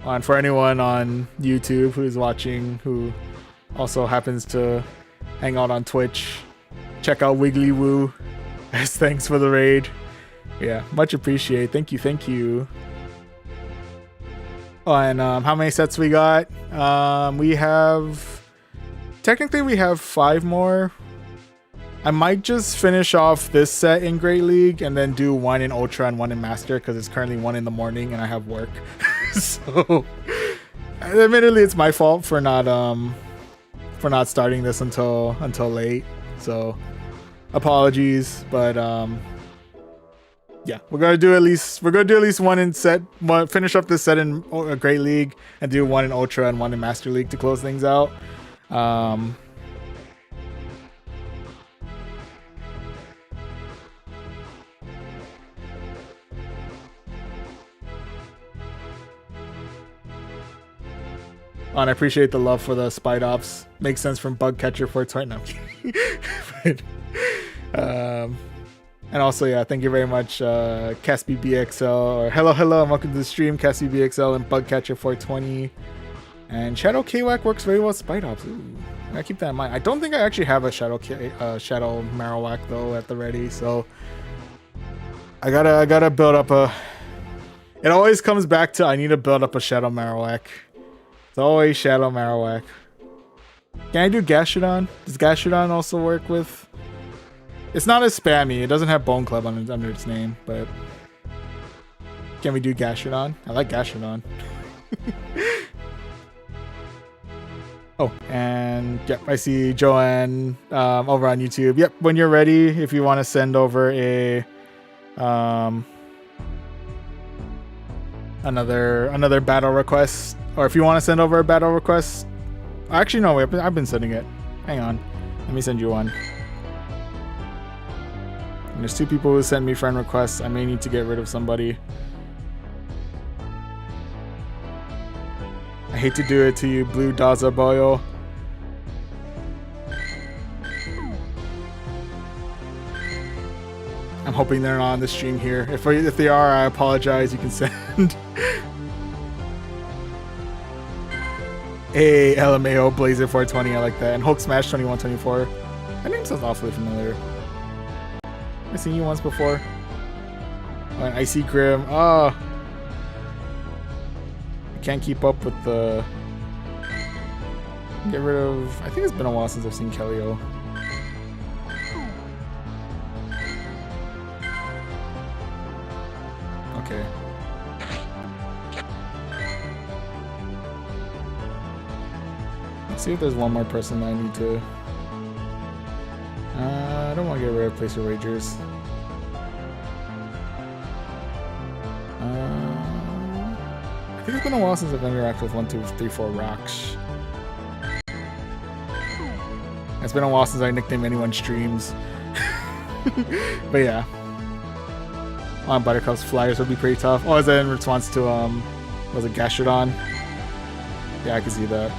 And for anyone on YouTube who's watching, who also happens to hang out on Twitch, check out Wiggly Woo. As thanks for the raid. Yeah, much appreciate. Thank you. Oh, and how many sets we got? We have technically 5 more. I might just finish off this set in Great League and then do 1 in Ultra and 1 in Master because it's currently 1 in the morning and I have work. So admittedly it's my fault for not starting this until late. So apologies, but yeah, we're gonna do at least 1 in set, finish up this set in Great League and do 1 in Ultra and 1 in Master League to close things out. And I appreciate the love for the Spite Ops. Makes sense from Bug Catcher for its right now. But, and also, yeah, thank you very much, Caspi BXL, or hello, and welcome to the stream, Caspi BXL and Bug Catcher 420. And Shadow KWAC works very well with Spite Ops. Ooh, I gotta keep that in mind. I don't think I actually have a Shadow Marowak though at the ready, so I gotta build up a. It always comes back to I need to build up a Shadow Marowak. It's always Shadow Marowak. Can I do Gastrodon? Does Gastrodon also work with? It's not as spammy. It doesn't have Bone Club under its name, but can we do Gastrodon? I like Gastrodon. Oh, and yep, I see Joanne over on YouTube. Yep, when you're ready, if you want to send over a another battle request, or if you want to send over a battle request, actually no, I've been sending it. Hang on, let me send you one. And there's 2 people who sent me friend requests. I may need to get rid of somebody. I hate to do it to you, Blue Daza Boyo. I'm hoping they're not on the stream here. If they are, I apologize. You can send. Hey, LMAO Blazer 420, I like that. And Hulk Smash 2124. That name sounds awfully familiar. I've seen you once before. Oh, and Icy Grim. Oh. I can't keep up with the. Get rid of. I think it's been a while since I've seen Kellyo. Okay. Let's see if there's one more person I need to. I don't want to get rid of Placer Ragers. I think it's been a while since I've interacted with 1, 2, 3, 4 Rocks. It's been a while since I nicknamed anyone streams. But yeah. On Buttercup's Flyers would be pretty tough. Oh, is that in response to was it Gastrodon? Yeah, I can see that.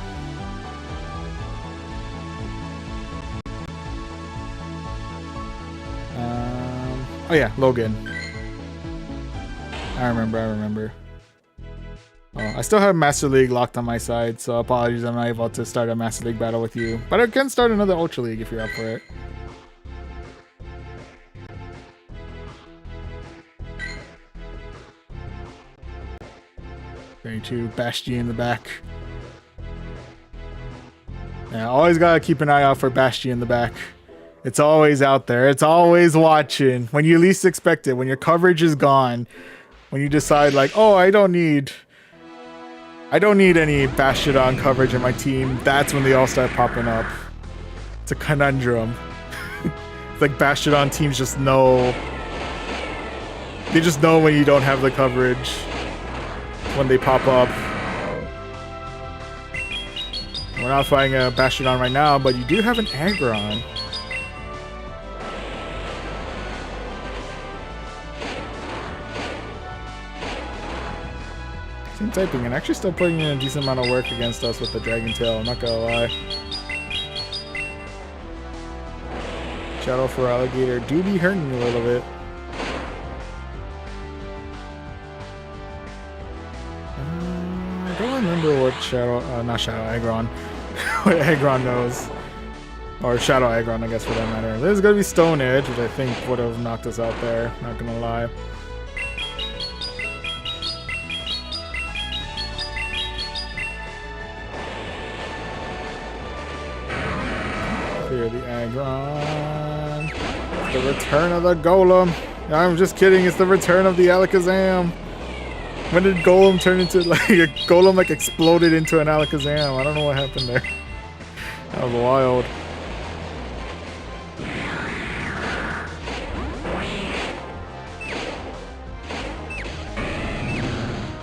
Oh yeah, Logan. I remember. Oh, I still have Master League locked on my side, so apologies I'm not able to start a Master League battle with you. But I can start another Ultra League if you're up for it. Very true. Bastion in the back. Yeah, always gotta keep an eye out for Bastion in the back. It's always out there. It's always watching. When you least expect it. When your coverage is gone. When you decide like, oh, I don't need any Bastion coverage in my team. That's when they all start popping up. It's a conundrum. It's like Bastion teams just know. They just know when you don't have the coverage. When they pop up. We're not fighting a Bastion right now, but you do have an Aggron. Team typing and actually still putting in a decent amount of work against us with the Dragon Tail, I'm not gonna lie. Shadow for Alligator do be hurting a little bit. I don't remember what Shadow, not Shadow, Aggron. What Aggron knows. Or Shadow Aggron, I guess, for that matter. There's gonna be Stone Edge, which I think would have knocked us out there, not gonna lie. Clear the Aggron. It's the return of the Golem. I'm just kidding, it's the return of the Alakazam. When did Golem turn into, like, a Golem, like, exploded into an Alakazam? I don't know what happened there. That was wild.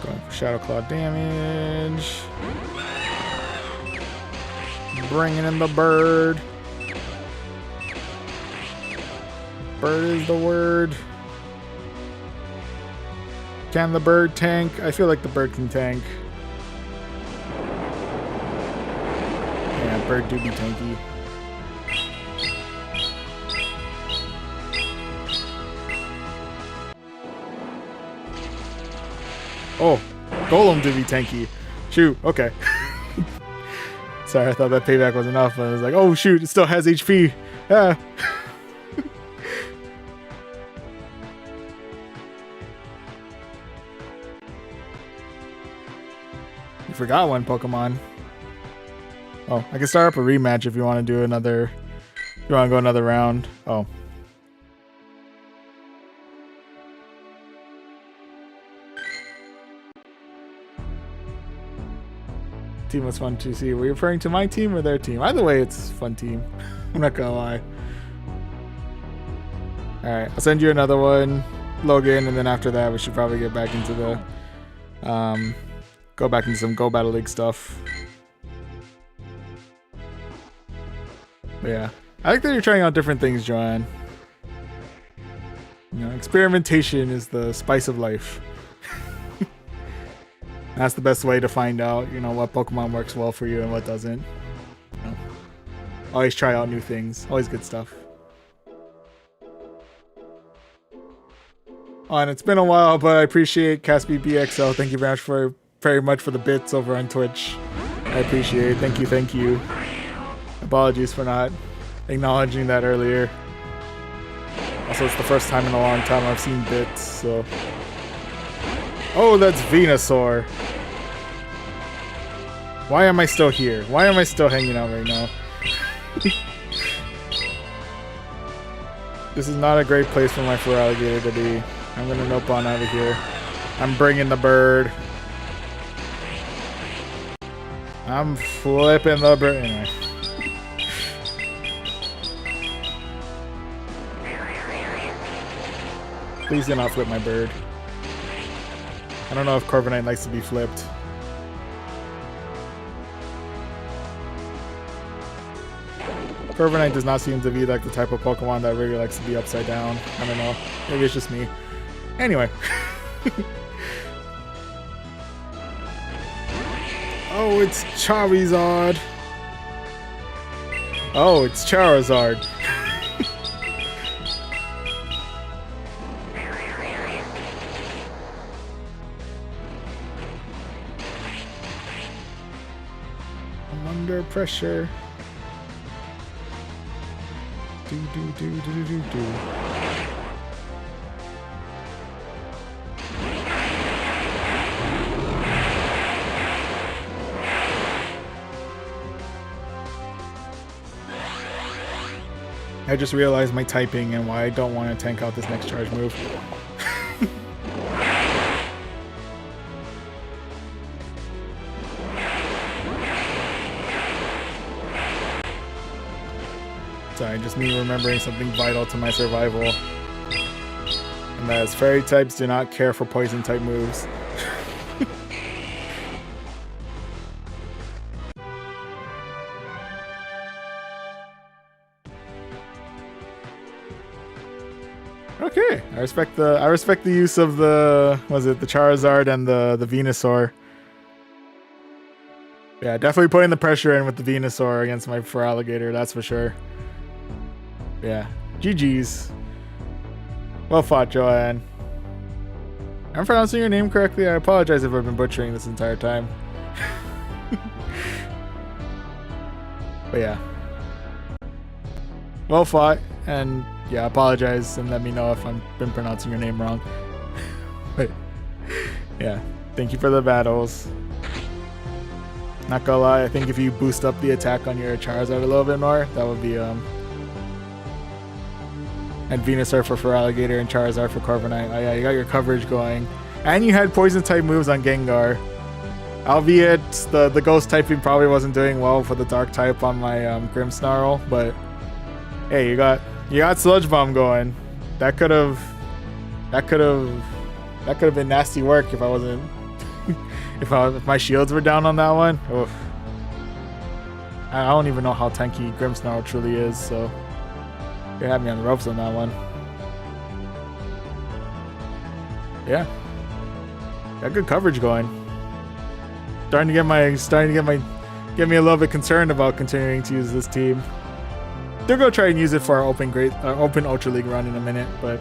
Going for Shadow Claw damage. Bringing in the bird. Bird is the word. Can the bird tank? I feel like the bird can tank. Yeah, bird do be tanky. Oh, Golem do be tanky. Shoot, okay. Sorry, I thought that payback was enough, but I was like, oh shoot, it still has HP. Ah. You forgot one Pokemon. Oh, I can start up a rematch if you want to do another. If you want to go another round. Oh. Team was fun to see. Were you referring to my team or their team? Either way, it's a fun team. I'm not gonna lie. Alright, I'll send you another one, Logan, and then after that we should probably get back into the go back into some Go Battle League stuff. But yeah. I like that you're trying out different things, Joanne. You know, experimentation is the spice of life. That's the best way to find out, you know, what Pokemon works well for you and what doesn't. You know, always try out new things. Always good stuff. Oh, and it's been a while, but I appreciate Caspi BXL. Thank you very much for the bits over on Twitch. I appreciate it. Thank you, thank you. Apologies for not acknowledging that earlier. Also, it's the first time in a long time I've seen bits, so... Oh, that's Venusaur. Why am I still here? Why am I still hanging out right now? This is not a great place for my Feraligatr to be. I'm gonna nope on out of here. I'm bringing the bird. I'm flipping the bird. Anyway. Please do not flip my bird. I don't know if Corviknight likes to be flipped. Corviknight does not seem to be like the type of Pokemon that really likes to be upside down. I don't know. Maybe it's just me. Anyway. Oh, it's Charizard. Oh, it's Charizard. I'm under pressure. Do do do do do do. I just realized my typing and why I don't want to tank out this next charge move. Sorry, just me remembering something vital to my survival. And that is fairy types do not care for poison type moves. Okay, I respect the use of the, was it the Charizard and the Venusaur. Yeah, definitely putting the pressure in with the Venusaur against my Feraligatr, that's for sure. Yeah, GG's. Well fought, Joanne. I'm pronouncing your name correctly. I apologize if I've been butchering this entire time. But yeah. Well fought, and yeah, apologize and let me know if I've been pronouncing your name wrong. But yeah, thank you for the battles. Not gonna lie, I think if you boost up the attack on your Charizard a little bit more, that would be and Venusaur for Feraligatr and Charizard for Corviknight. Oh yeah, you got your coverage going. And you had poison type moves on Gengar. Albeit the ghost typing probably wasn't doing well for the dark type on my Grimmsnarl, but hey, you got Sludge Bomb going. That could have been nasty work if I wasn't if my shields were down on that one. Oof. I don't even know how tanky Grimmsnarl truly is, so you had me on the ropes on that one. Yeah, got good coverage going. Starting to get me a little bit concerned about continuing to use this team. They're gonna try and use it for our open Ultra League run in a minute, but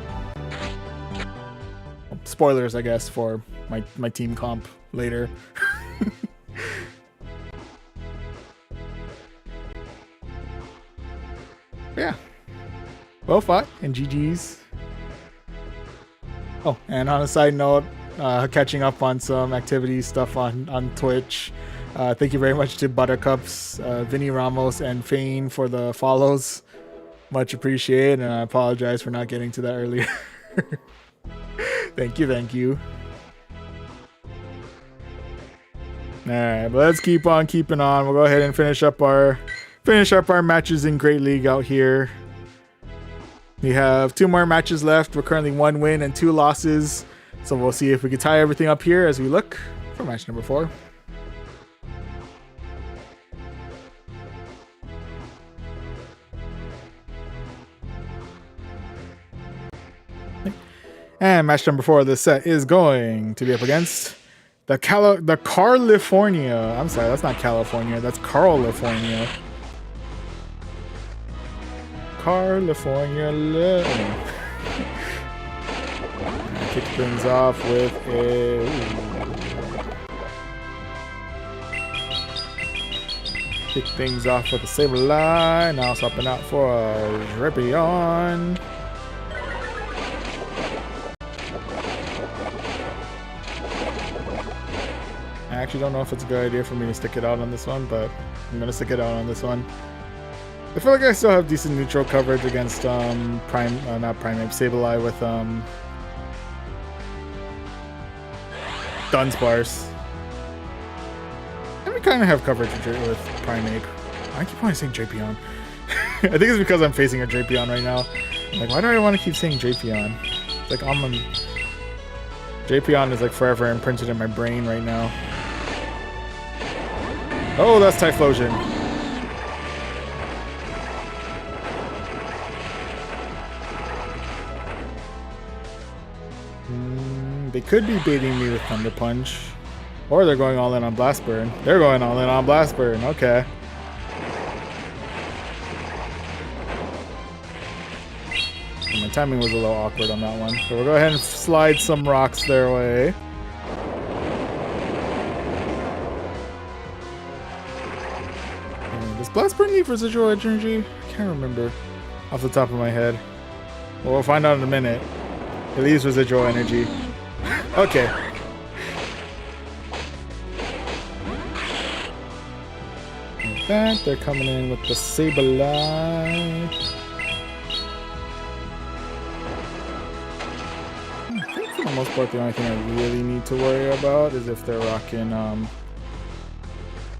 spoilers, I guess, for my team comp later. Yeah. Well fought, and GG's. Oh, and on a side note, catching up on some activity stuff on Twitch. Thank you very much to Buttercups, Vinny Ramos, and Fane for the follows. Much appreciated, and I apologize for not getting to that earlier. Thank you. Alright, but let's keep on keeping on. We'll go ahead and finish up our matches in Great League out here. We have 2 more matches left. We're currently 1 win and 2 losses. So we'll see if we can tie everything up here as we look for match number 4. And match number 4 of this set is going to be up against the California. I'm sorry, that's not California. That's California. California. Kick things off with a... Kick things off with a Sableye. Now swapping out for a Drapion. I actually don't know if it's a good idea for me to stick it out on this one, but I'm going to stick it out on this one. I feel like I still have decent neutral coverage against not Primeape, Sableye with Dunsparce. And we kind of have coverage with Primeape. I keep wanting to say Drapion. I think it's because I'm facing a Drapion right now. I'm like, why do I want to keep saying Drapion? It's like Drapion is like forever imprinted in my brain right now. Oh, that's Typhlosion. They could be baiting me with Thunder Punch. Or they're going all in on Blast Burn. They're going all in on Blast Burn. Okay. And my timing was a little awkward on that one. So we'll go ahead and slide some rocks their way. And does Blast Burn need residual energy? I can't remember off the top of my head. Well, we'll find out in a minute. It leaves residual energy. Okay. Like that, they're coming in with the Sableye. I think for the most part, the only thing I really need to worry about is if they're rocking.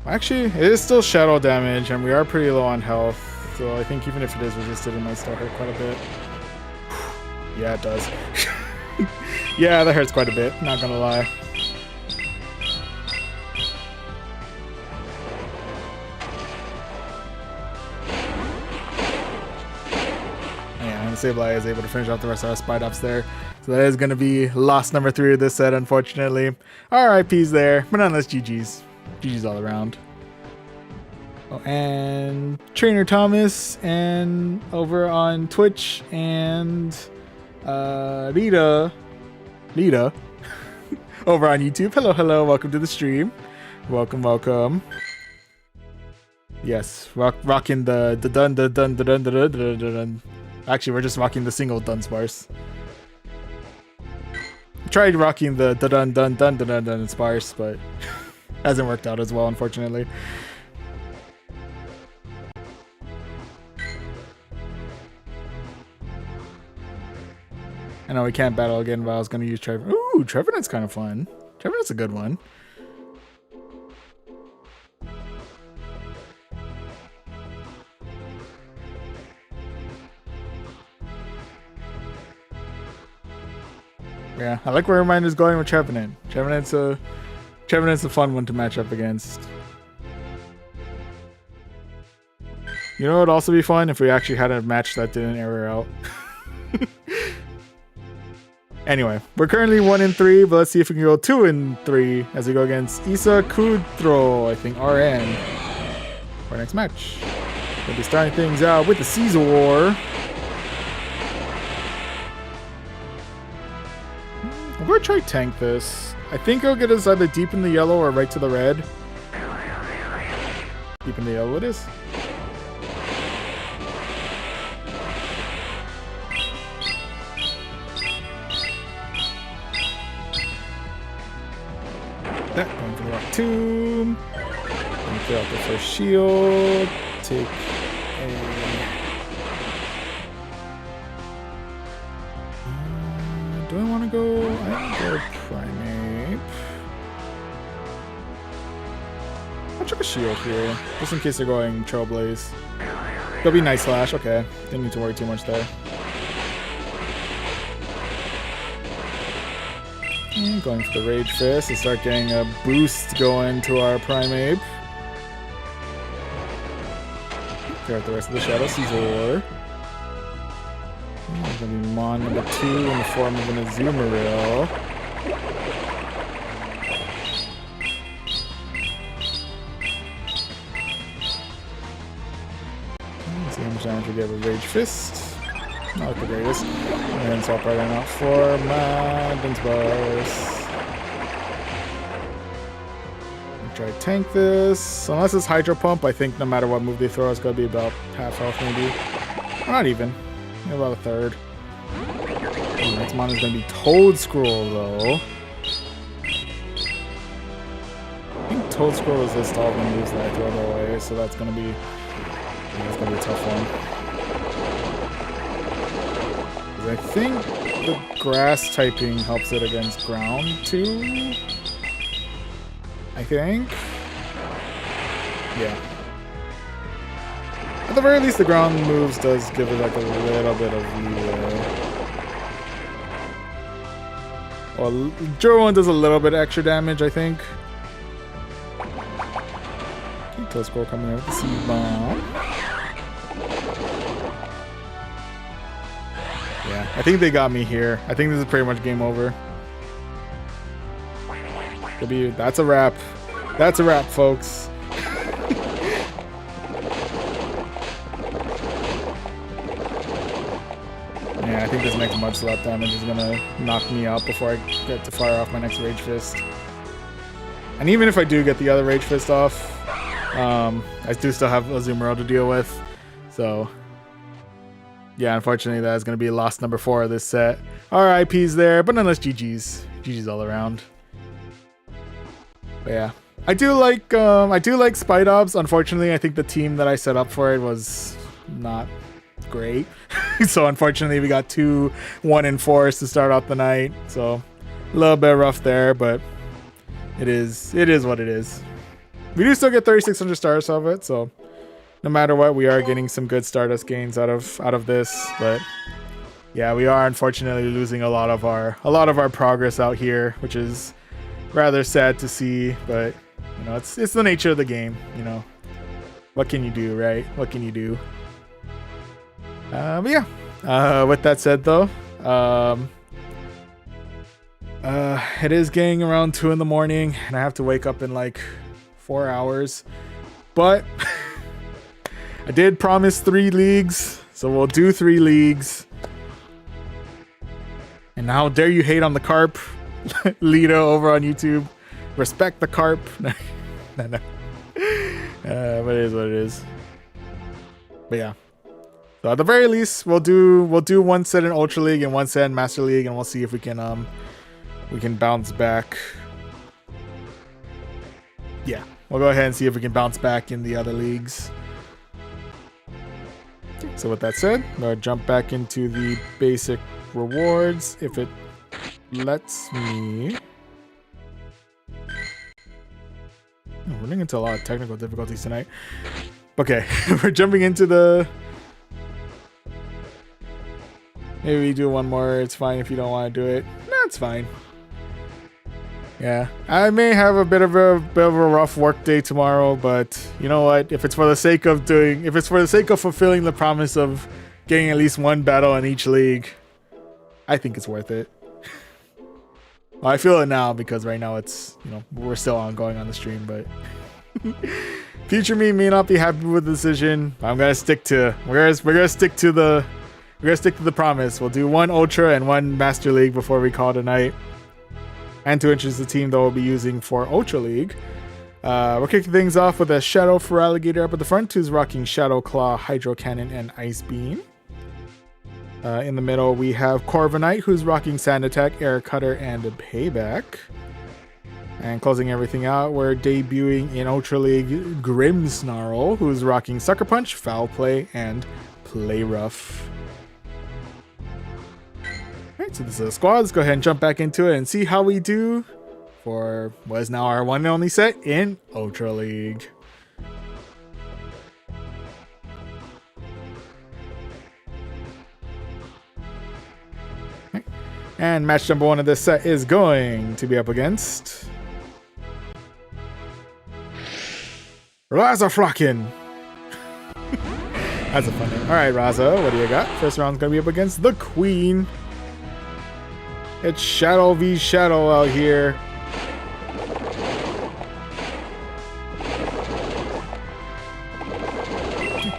Actually, it is still shadow damage, and we are pretty low on health. So I think even if it is resisted, it might still hurt quite a bit. Yeah, it does. Yeah, that hurts quite a bit, not gonna lie. And Sableye is able to finish off the rest of our Spidops there. So that is gonna be loss number 3 of this set, unfortunately. RIPs there, but nonetheless, GG's. GG's all around. Oh, and Trainer Thomas, and over on Twitch, and Lita over on YouTube. Hello, welcome to the stream. Welcome. Yes, rocking the dun. Actually, we're just rocking the single Dunsparce. Tried rocking the dun sparse, but hasn't worked out as well, unfortunately. I know we can't battle again, but I was gonna use Trevor. Ooh, Trevenant's kind of fun. Trevenant's a good one. Yeah, I like where your mind is going with Trevenant. Trevenant's a fun one to match up against. You know what would also be fun if we actually had a match that didn't error out. Anyway, we're currently 1-3, but let's see if we can go 2-3 as we go against Isa Kudro, I think, RN, for our next match. We'll be starting things out with the Caesar. I'm going to try tank this. I think it'll get us either deep in the yellow or right to the red. Deep in the yellow it is. That going for the rock tomb. Gonna clear out the first shield. Take a. Do I want to go? I go primate. I'll check a shield here, just in case they're going Trailblaze. It'll be Night Slash. Okay, didn't need to worry too much there. Going for the Rage Fist to start getting a boost going to our Primeape. Clear out the rest of the Shadow Caesar. It's going to be Mon number 2 in the form of an Azumarill. Let's see how much damage we get with Rage Fist. Not the greatest. And then swap right on out for my Dunsparce. Try to tank this. Unless it's Hydro Pump, I think no matter what move they throw, it's going to be about half health maybe. Or not even. Maybe about a third. The next mon is going to be Toad Scroll though. I think Toad Scroll is this all the moves that I throw away, so that's going to be a tough one. I think the grass typing helps it against ground too. I think. Yeah. At the very least, the ground moves does give it like a little bit of leeway. Well, Juro 1 does a little bit extra damage, I think. Toad Scroll coming in with the Seed Bomb. Yeah, I think they got me here. I think this is pretty much game over. That's a wrap. That's a wrap, folks. Yeah, I think this next Mud Slap damage is gonna knock me out before I get to fire off my next Rage Fist. And even if I do get the other Rage Fist off, I do still have Azumarill to deal with. So yeah, unfortunately that is going to be loss number 4 of this set. RIPs there, but nonetheless GG's. GG's all around. But yeah, I do like Spidobs. Unfortunately, I think the team that I set up for it was not great. So unfortunately, we got 2 1-4s to start off the night. So a little bit rough there, but it is what it is. We do still get 3,600 stars of it, so no matter what, we are getting some good Stardust gains out of this. But yeah, we are unfortunately losing a lot of our progress out here, which is rather sad to see. But you know, it's the nature of the game. You know, what can you do, right? What can you do? But yeah, with that said though, it is getting around 2 in the morning, and I have to wake up in like 4 hours. But I did promise 3 leagues, so we'll do 3 leagues. And how dare you hate on the carp, Lita over on YouTube. Respect the carp. No. But it is what it is. But yeah. So at the very least, we'll do 1 set in Ultra League and 1 set in Master League, and we'll see if we can bounce back. Yeah, we'll go ahead and see if we can bounce back in the other leagues. So with that said, I'm gonna jump back into the basic rewards if it lets me. We're running into a lot of technical difficulties tonight. Okay, we're jumping into the... Maybe we do 1 more. It's fine if you don't want to do it. That's fine. Yeah, I may have a bit of a rough work day tomorrow, but you know what? If it's for the sake of fulfilling the promise of getting at least 1 battle in each league, I think it's worth it. Well, I feel it now because right now it's, we're still ongoing on the stream, but future me may not be happy with the decision. We're gonna stick to the promise. We'll do 1 Ultra and 1 Master League before we call it a night. And to introduce the team that we'll be using for Ultra League. We're kicking things off with a Shadow Feraligatr up at the front, who's rocking Shadow Claw, Hydro Cannon, and Ice Beam. In the middle, we have Corviknight, who's rocking Sand Attack, Air Cutter, and a Payback. And closing everything out, we're debuting in Ultra League Grimmsnarl, who's rocking Sucker Punch, Foul Play, and Play Rough. Alright, so this is a squad. Let's go ahead and jump back into it and see how we do for what is now our 1 and only set in Ultra League. And match number 1 of this set is going to be up against Raza Fraken. That's a fun name. Alright, Raza, what do you got? First round's gonna be up against the Queen. It's Shadow v Shadow out here.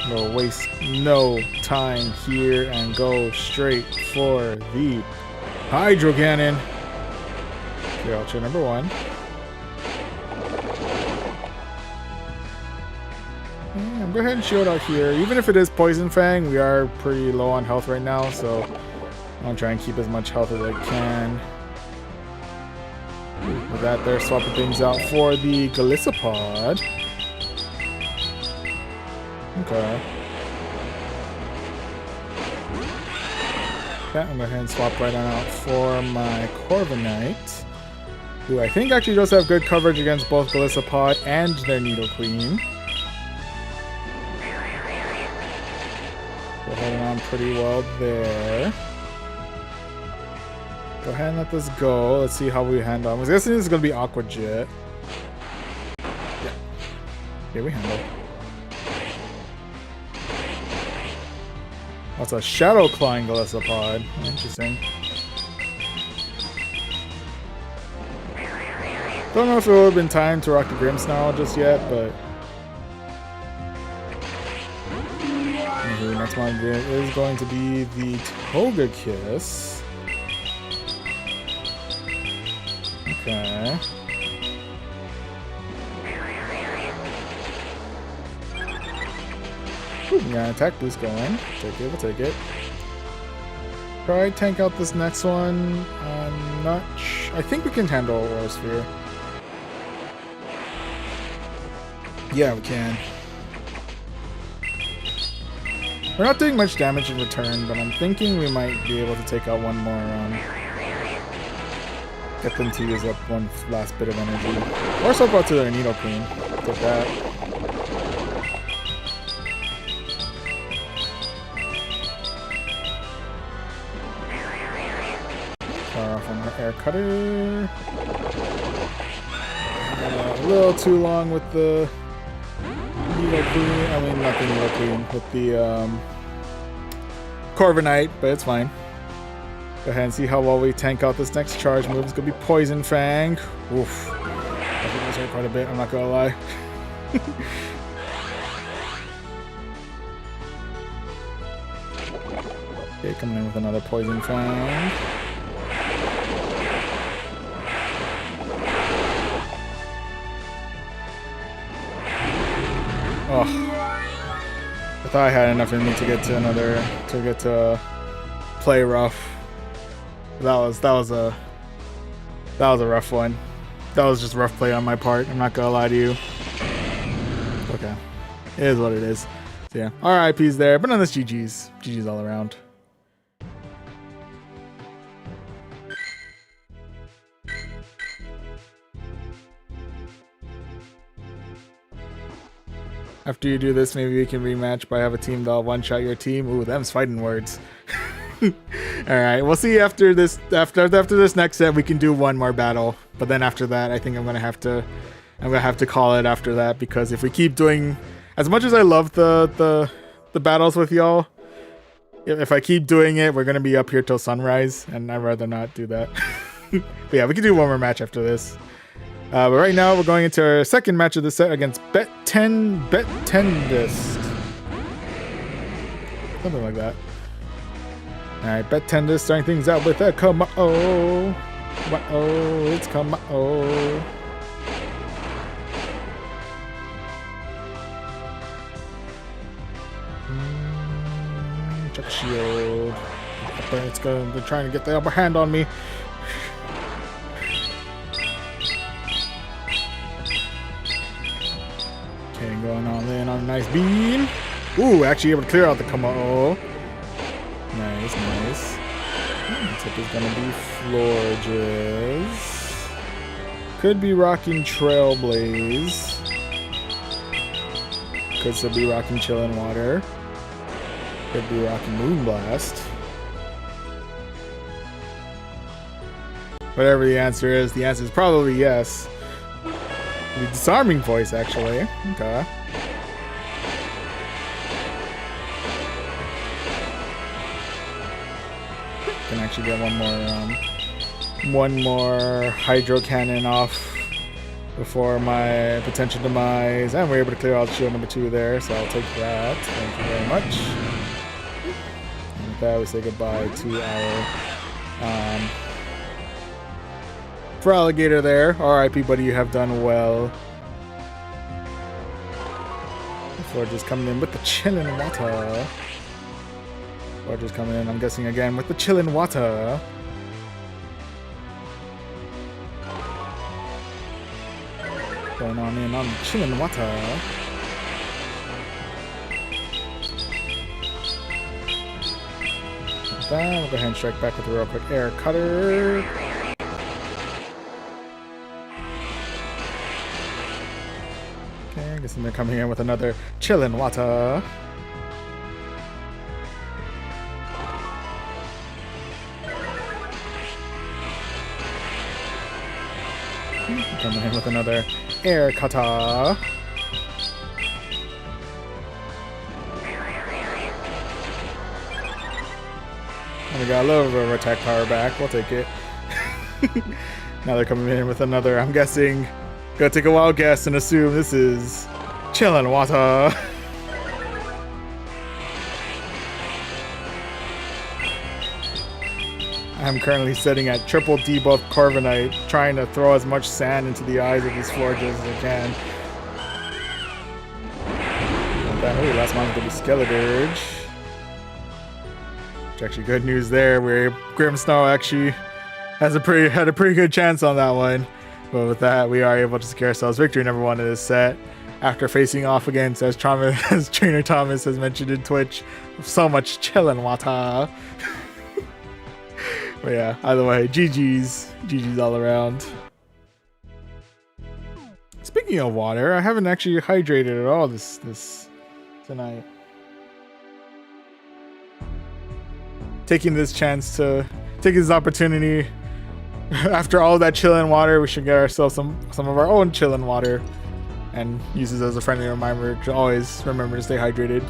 We'll waste no time here and go straight for the Hydro Cannon. Okay, Ultra number 1. And go ahead and shield out here. Even if it is Poison Fang, we are pretty low on health right now, so I'll try and keep as much health as I can. With that, they're swapping things out for the Golisopod. Okay. Yeah, I'm going to go ahead and swap right on out for my Corviknight, who I think actually does have good coverage against both Golisopod and their Nidoqueen. We're holding on pretty well there. Go ahead and let this go. Let's see how we handle. I was guessing this is going to be Aqua Jet. Yeah. Okay, we handle. That's a Shadow Clawing Golisopod. Interesting. Don't know if it would have been time to rock the Grimmsnarl just yet, but... The next one is going to be the Togekiss. Okay. We got an attack boost going. Take it, we'll take it. Try tank out this next one. I'm not I think we can handle Aura Sphere. Yeah, we can. We're not doing much damage in return, but I'm thinking we might be able to take out one more. Get them to use up one last bit of energy. Or swap out to their Nidoqueen. Take that. Far off on her Air Cutter. A little too long with the Nidoqueen. I mean, not the Nidoqueen, with the Corviknight, but it's fine. Go ahead and see how well we tank out this next charge move. It's gonna be Poison Fang. Oof. I think those hurt quite a bit, I'm not gonna lie. Okay, coming in with another Poison Fang. Oh, I thought I had enough in me to get to play rough. That was a rough one. That was just rough play on my part. I'm not gonna lie to you. Okay, it is what it is. So yeah, RIPs there, but none of this GG's. GG's all around. After you do this, maybe we can rematch, but I have a team that'll one-shot your team. Ooh, them's fighting words. Alright, we'll see after this next set we can do one more battle. But then after that, I think I'm gonna have to call it after that, because if we keep doing, as much as I love the battles with y'all, if I keep doing it, we're gonna be up here till sunrise, and I'd rather not do that. But yeah, we can do one more match after this. But right now we're going into our second match of the set against Bet10dist. Something like that. Alright, Bet10dist starting things out with a Komao. Wow, it's Komao. Check shield. They're trying to get the upper hand on me. Okay, going on in on a nice beam. Ooh, actually able to clear out the Komao. Nice, nice. Tip is gonna be Florges. Could be rocking Trailblaze. Could still be rocking Chillin' Water. Could be rocking Moonblast. Whatever the answer is probably yes. The disarming voice, actually. Okay. Can actually get one more Hydro Cannon off before my potential demise, and we're able to clear out shield number 2 there, so I'll take that. Thank you very much. And with that, we say goodbye to our for Alligator there. RIP, buddy, you have done well. Before just coming in with the Chillin' Water. Or just coming in, I'm guessing again, with the Chillin' Water. Going on in on the Chillin' Water. Like that, we'll go ahead and strike back with a real quick air cutter. Okay, I guess they're coming in with another Chillin' Water. Coming in with another air cutter. And we got a little bit of attack power back. We'll take it. Now they're coming in with another. I'm guessing. Gotta take a wild guess and assume this is Chillin' Water. I'm currently sitting at triple debuff Carbonite, trying to throw as much sand into the eyes of these Florges as I can. Ooh, last one's gonna be Skeledirge. Which actually good news there, where Grimmsnarl actually had a pretty good chance on that one. But with that, we are able to secure ourselves victory number 1 in this set. After facing off against, as Trainer Thomas has mentioned in Twitch, so much Chillin' Water. But yeah, either way, GG's all around. Speaking of water, I haven't actually hydrated at all this tonight. Taking this opportunity, after all that Chillin' Water, we should get ourselves some of our own Chillin' Water, and use this as a friendly reminder to always remember to stay hydrated.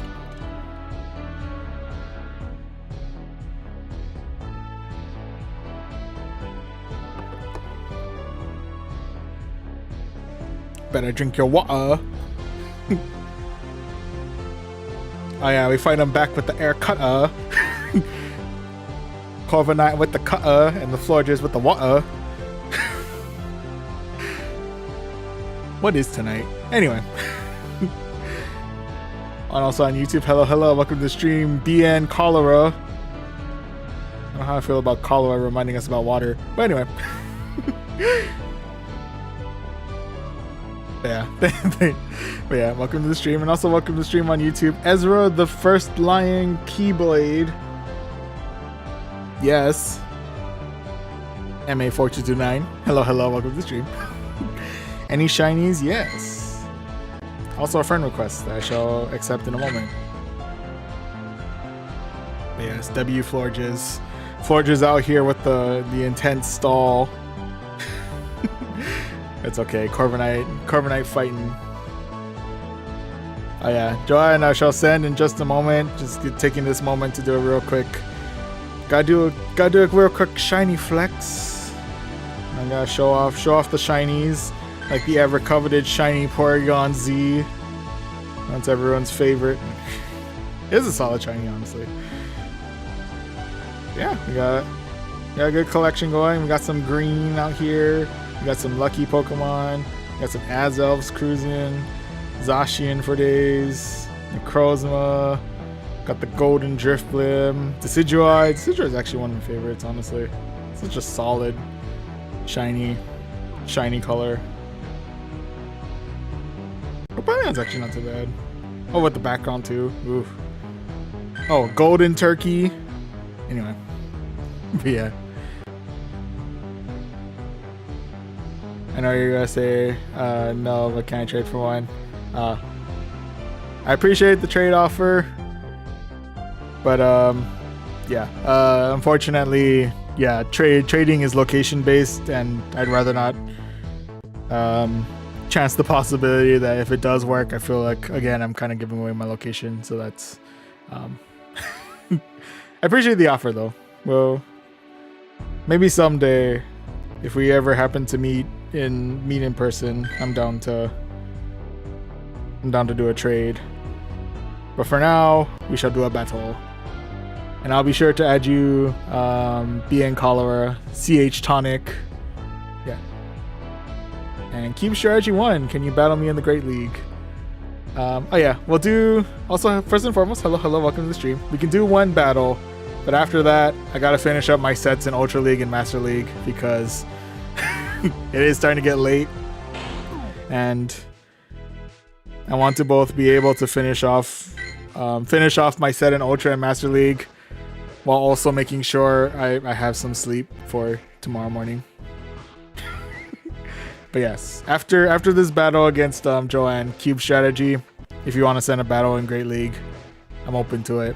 Better drink your water. Oh yeah, we fight him back with the air cutter. Corviknight with the cutter and the Florges with the water. What is tonight? Anyway. And also on YouTube, hello, welcome to the stream, BN Cholera. I don't know how I feel about cholera reminding us about water, but anyway. But yeah, welcome to the stream, and also welcome to the stream on YouTube, Ezra the First Lion Keyblade. Yes. MA4229. Hello, welcome to the stream. Any shinies? Yes. Also a friend request that I shall accept in a moment. But yes, W Florges. Florges out here with the intense stall. It's okay. Corviknight fighting. Oh yeah, Joanne, I shall send in just a moment. Just taking this moment to do a real quick. Gotta do a real quick shiny flex. I gotta show off the shinies. Like the ever coveted shiny Porygon Z. That's everyone's favorite. It is a solid shiny, honestly. Yeah, we got a good collection going. We got some green out here. We got some lucky Pokemon. We got some Azelfs cruising. Zacian for days. Necrozma. Got the golden Drifblim. Decidueye. Decidueye is actually one of my favorites, honestly. Such a solid, shiny color. Opalion's actually not too bad. Oh, with the background too. Oof. Oh, golden turkey. Anyway. But yeah. I know you're gonna say, no, but can I trade for one? I appreciate the trade offer. But, yeah. Unfortunately, yeah, trading is location based, and I'd rather not, chance the possibility that if it does work, I feel like, again, I'm kind of giving away my location, so that's I appreciate the offer though. Well, maybe someday if we ever happen to meet in person, I'm down to do a trade, but for now we shall do a battle, and I'll be sure to add you, BN Cholera, CH Tonic. Yeah. And Cube Strategy 1, can you battle me in the Great League? Oh yeah, we'll do, also first and foremost, hello, welcome to the stream. We can do one battle, but after that, I gotta finish up my sets in Ultra League and Master League, because it is starting to get late. And I want to both be able to finish off my set in Ultra and Master League, while also making sure I have some sleep for tomorrow morning. But yes, after this battle against Joanne, Cube Strategy, if you want to send a battle in Great League, I'm open to it.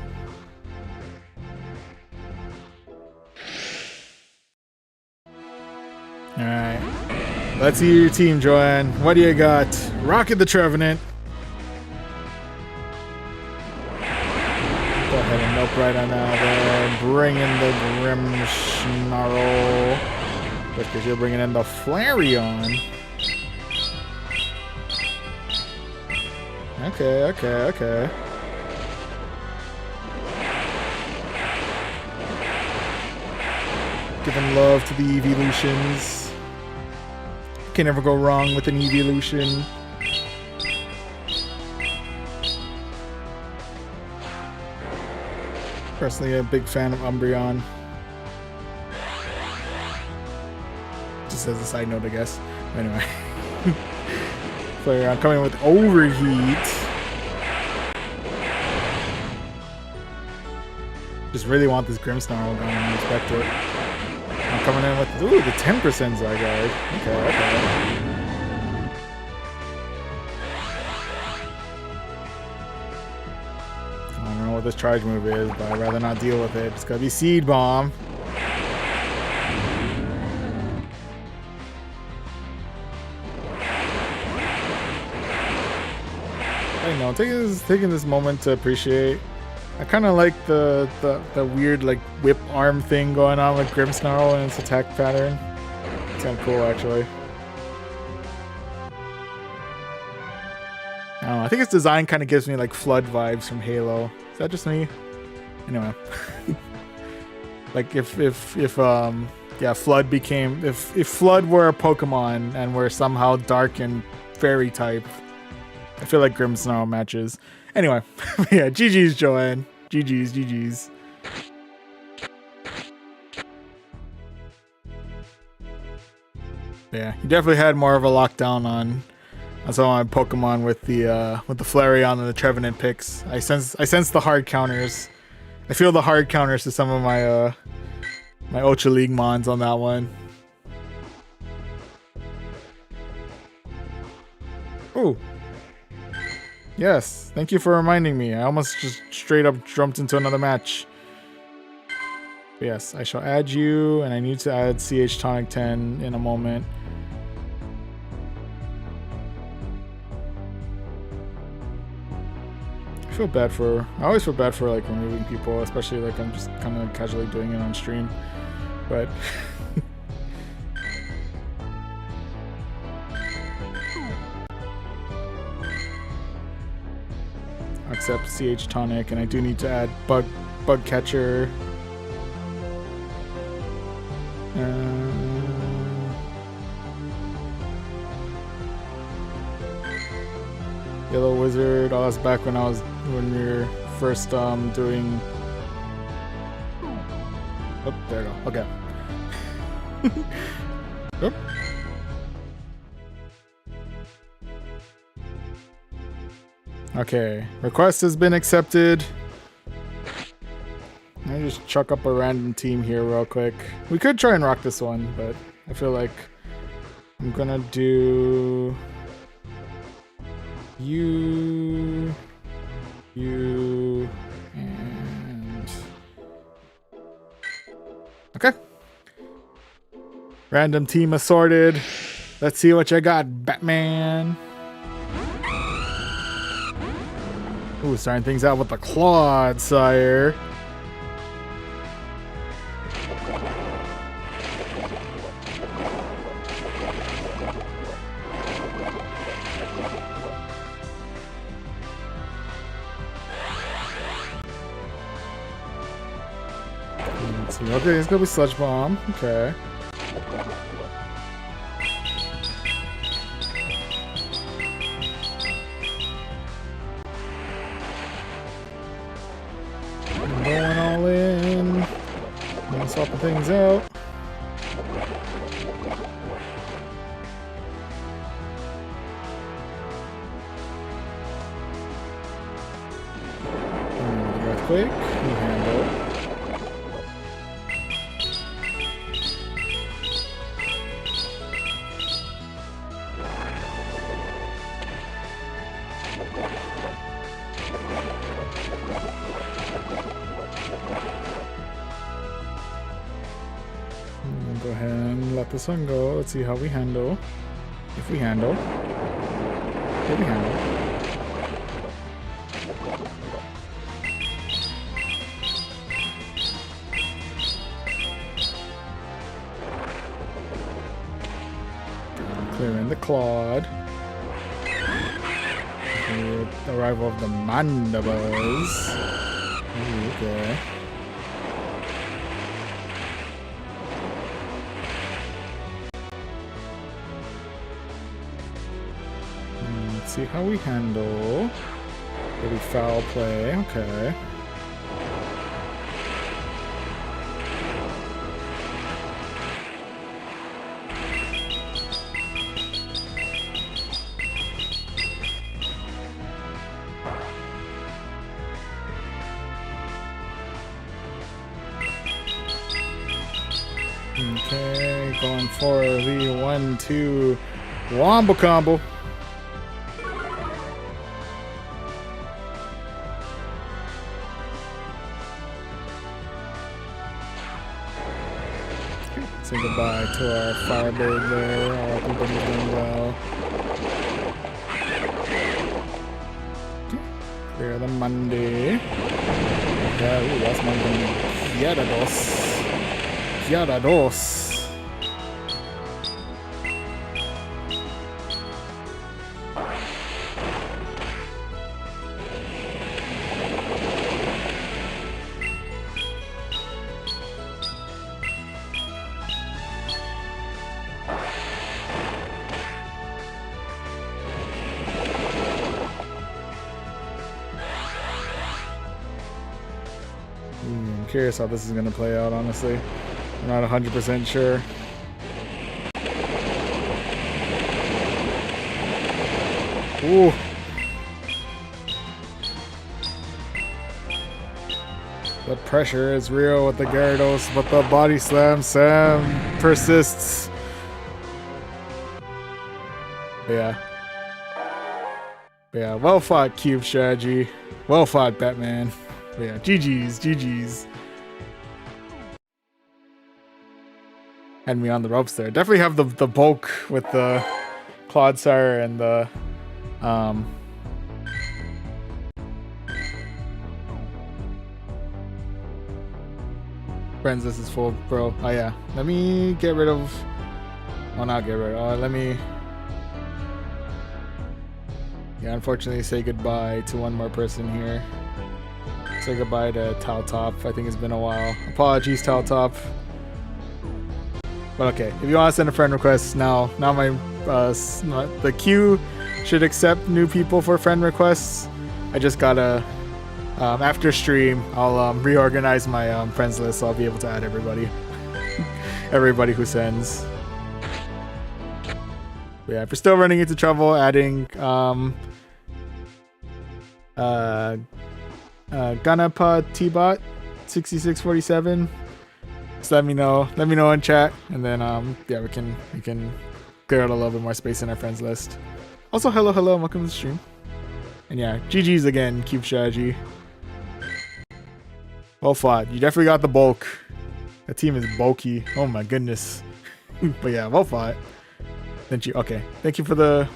Alright. Let's see your team, Joanne. What do you got? Rocket the Trevenant. Go ahead and nope right on now there. Bring in the Grimmsnarl. Because you're bringing in the Flareon. Okay. Giving love to the evolutions. Can never go wrong with an evolution. Personally, a big fan of Umbreon. Just as a side note, I guess. Anyway. Flareon coming with Overheat. Just really want this Grimmsnarl going and respect it. I'm coming in with, ooh, the 10% Zygarde. Okay. I don't know what this charge move is, but I'd rather not deal with it. It's gotta be Seed Bomb. I know, taking this moment to appreciate. I kind of like the weird like whip arm thing going on with Grimmsnarl and its attack pattern. It's kind of cool, actually. I don't know, I think its design kind of gives me like Flood vibes from Halo. Is that just me? Anyway. Like if yeah, Flood became if Flood were a Pokemon and were somehow dark and fairy type, I feel like Grimmsnarl matches. Anyway, yeah, GG's Joanne. GG's. Yeah, you definitely had more of a lockdown on some of my Pokemon with the Flareon and the Trevenant picks. I sense the hard counters. I feel the hard counters to some of my my Ultra League mons on that one. Ooh. Yes, thank you for reminding me. I almost just straight up jumped into another match. But yes, I shall add you, and I need to add CH Tonic 10 in a moment. I always feel bad for like removing people, especially like I'm just kind of casually doing it on stream, but accept CH Tonic, and I do need to add Bug Catcher. Yellow Wizard. Oh, that's back when we were first doing. Oh, there we go. Okay. Oh. Okay. Request has been accepted. Let me just chuck up a random team here real quick. We could try and rock this one, but I feel like I'm gonna do you, and okay. Random team assorted. Let's see what you got, Batman. Ooh, starting things out with the Claude, sire. Okay, it's gonna be Sludge Bomb. Okay. I'm going all in. I'm swapping things out. Earthquake. You handle. Go ahead and let this one go. Let's see how we handle. If we handle. If we handle. Clearing the Claude. The arrival of the Mandibuzz. Ooh, okay. Let's see how we handle. Maybe foul play. Okay. Okay, going for the 1-2 Wombo Combo. Say goodbye to our Firebird there. All our people doing well. Clear the Monday. Yeah, ooh, that's Monday. Gyarados. curious how this is gonna play out, honestly. I'm not 100% sure. Ooh. The pressure is real with the Gyarados, but the body slam Sam persists. Yeah. Yeah, well fought, Cube Strategy. Well fought, Batman. But yeah, GG's, GG's. Had me on the ropes there. Definitely have the bulk with the Clodsire and the Friends, this is full, bro. Oh yeah. Let me get rid of. Oh, not get rid of. Let me. Yeah, unfortunately, say goodbye to one more person here. Say goodbye to Taltop. I think it's been a while. Apologies, Taltop. But okay, if you want to send a friend request now my the queue should accept new people for friend requests. I just gotta. After stream, I'll reorganize my friends list, so I'll be able to add everybody. Everybody who sends. But yeah, if you're still running into trouble adding Ganapa T-Bot 6647, just let me know. Let me know in chat, and then yeah, we can clear out a little bit more space in our friends list. Also, hello, and welcome to the stream. And yeah, GG's again, Cube Strategy. Well fought. You definitely got the bulk. That team is bulky. Oh my goodness. But yeah, well fought. Thank you. Okay. Thank you for the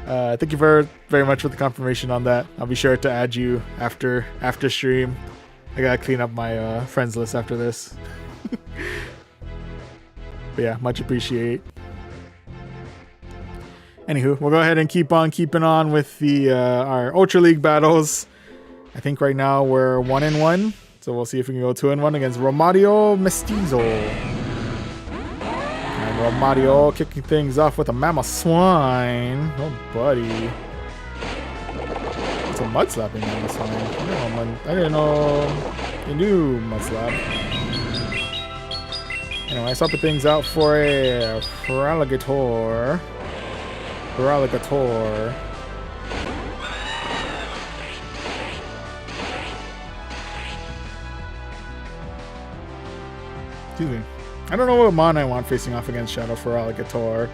thank you very much for the confirmation on that. I'll be sure to add you after stream. I gotta clean up my friends list after this. But yeah, much appreciate. Anywho, we'll go ahead and keep on keeping on with the our Ultra League battles. I think right now we're 1-1. So we'll see if we can go 2-1 against Romario Mestizo. And Romario kicking things off with a Mamoswine. Oh, buddy. It's a mud slapping Mamoswine. I didn't know you knew mud slap. Anyway, swapping things out for a Feraligatr. Excuse me. I don't know what mon I want facing off against Shadow Feraligatr.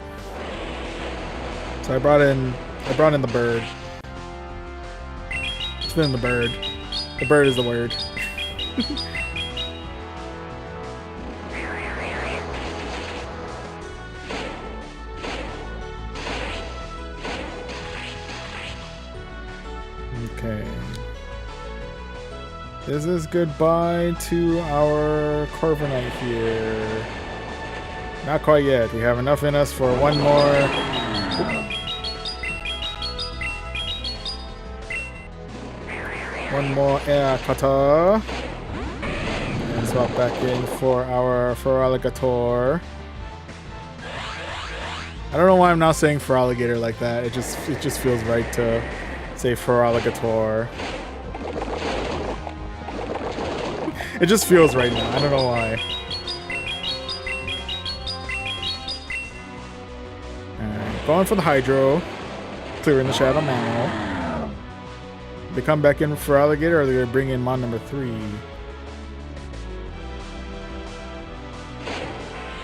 So I brought in the bird. It's been the bird. The bird is the word. Okay. This is goodbye to our Corviknight here. Not quite yet. We have enough in us for one more. One more air cutter. And swap back in for our Feraligatr. I don't know why I'm now saying Feraligatr like that. It just feels right to say Feraligatr. It just feels right now. I don't know why. Going for the Hydro. Clearing the Shadow Mammal. They come back in for Alligator, or they're going to bring in Mon number 3.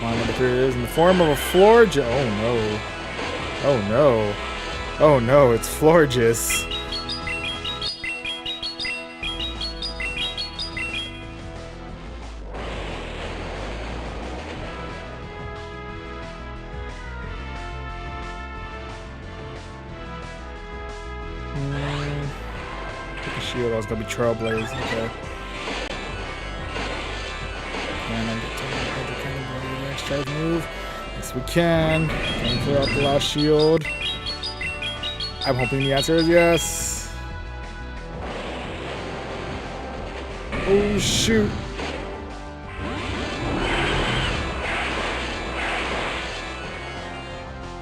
Mon number 3 is in the form of a Florges. Oh no. Oh no. Oh no, it's Florges. Shield, I was gonna be Trailblaze. Okay. Can I get to the next charge move? Yes, we can. Can we clear out the last shield? I'm hoping the answer is yes. Oh shoot.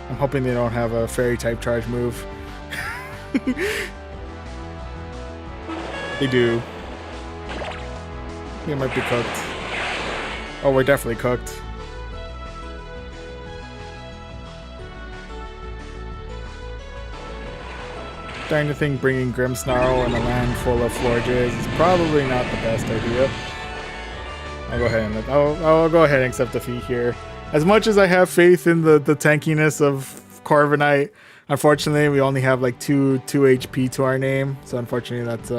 I'm hoping they don't have a fairy type charge move. They do. We might be cooked. Oh, we're definitely cooked. Starting to think bringing Grimmsnarl in a land full of Florges is probably not the best idea. I'll go ahead and I'll go ahead and accept defeat here. As much as I have faith in the tankiness of Corviknight, unfortunately we only have like 2 HP to our name, so unfortunately that's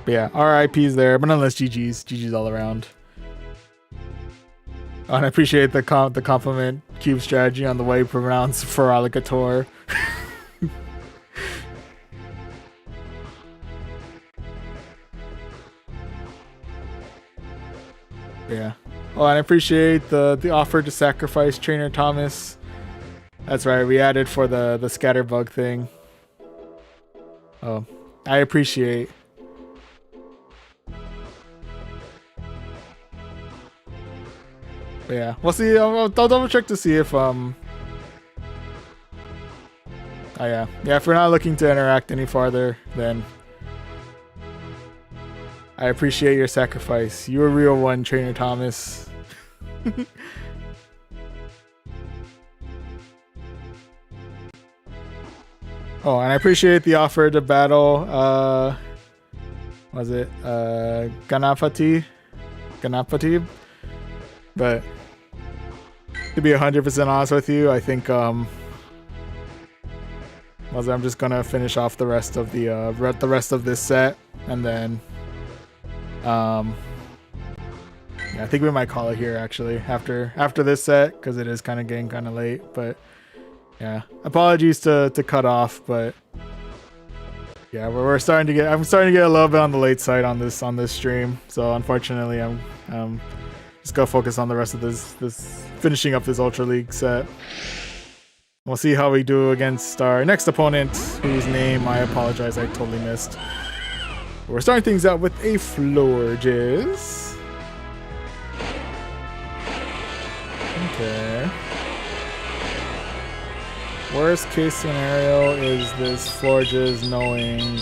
but yeah, RIP's there, but nonetheless GG's all around. Oh, and I appreciate the compliment cube strategy on the way you pronounce Feralicator. Yeah. Oh, and I appreciate the offer to sacrifice Trainer Thomas. That's right, we added for the scatterbug thing. Oh, I appreciate. But yeah, we'll see. I'll double check to see if Oh yeah, if we're not looking to interact any farther, then I appreciate your sacrifice. You're a real one, Trainer Thomas. Oh, and I appreciate the offer to battle, was it, Ganapati? But, to be 100% honest with you, I think, I'm just gonna finish off the rest of this set, and then, yeah, I think we might call it here, actually, after this set, because it is kind of getting kind of late, but... Yeah, apologies to cut off, but yeah, I'm starting to get a little bit on the late side on this stream. So unfortunately, I'm just gonna focus on the rest of this finishing up this Ultra League set. We'll see how we do against our next opponent, whose name I apologize I totally missed. We're starting things out with a Florges. Okay. Worst case scenario is this Florges knowing...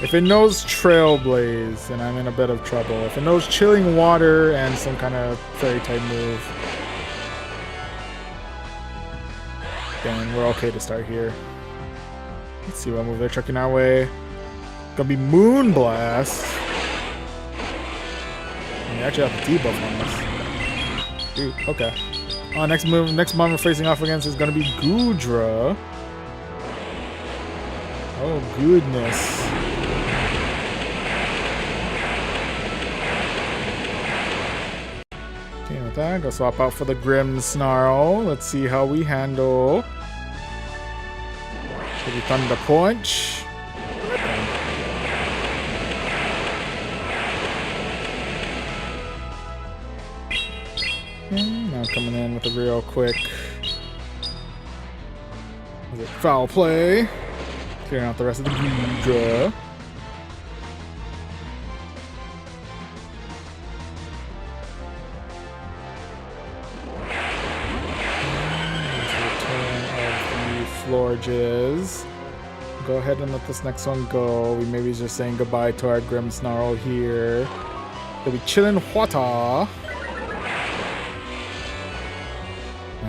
If it knows Trailblaze, then I'm in a bit of trouble. If it knows Chilling Water and some kind of fairy type move, then we're okay to start here. Let's see what move they're trucking our way. Gonna be Moonblast. And they actually have the debuff on this. Dude, okay. Next one we're facing off against is gonna be Goodra. Oh goodness. Okay, with that, go swap out for the Grimmsnarl. Let's see how we handle. Maybe Thunder Punch. Now coming in with a real quick foul play. Clearing out the rest of the Goodra. Return of the Florges. Go ahead and let this next one go. We maybe just saying goodbye to our Grimmsnarl here. They'll be Chilling Water.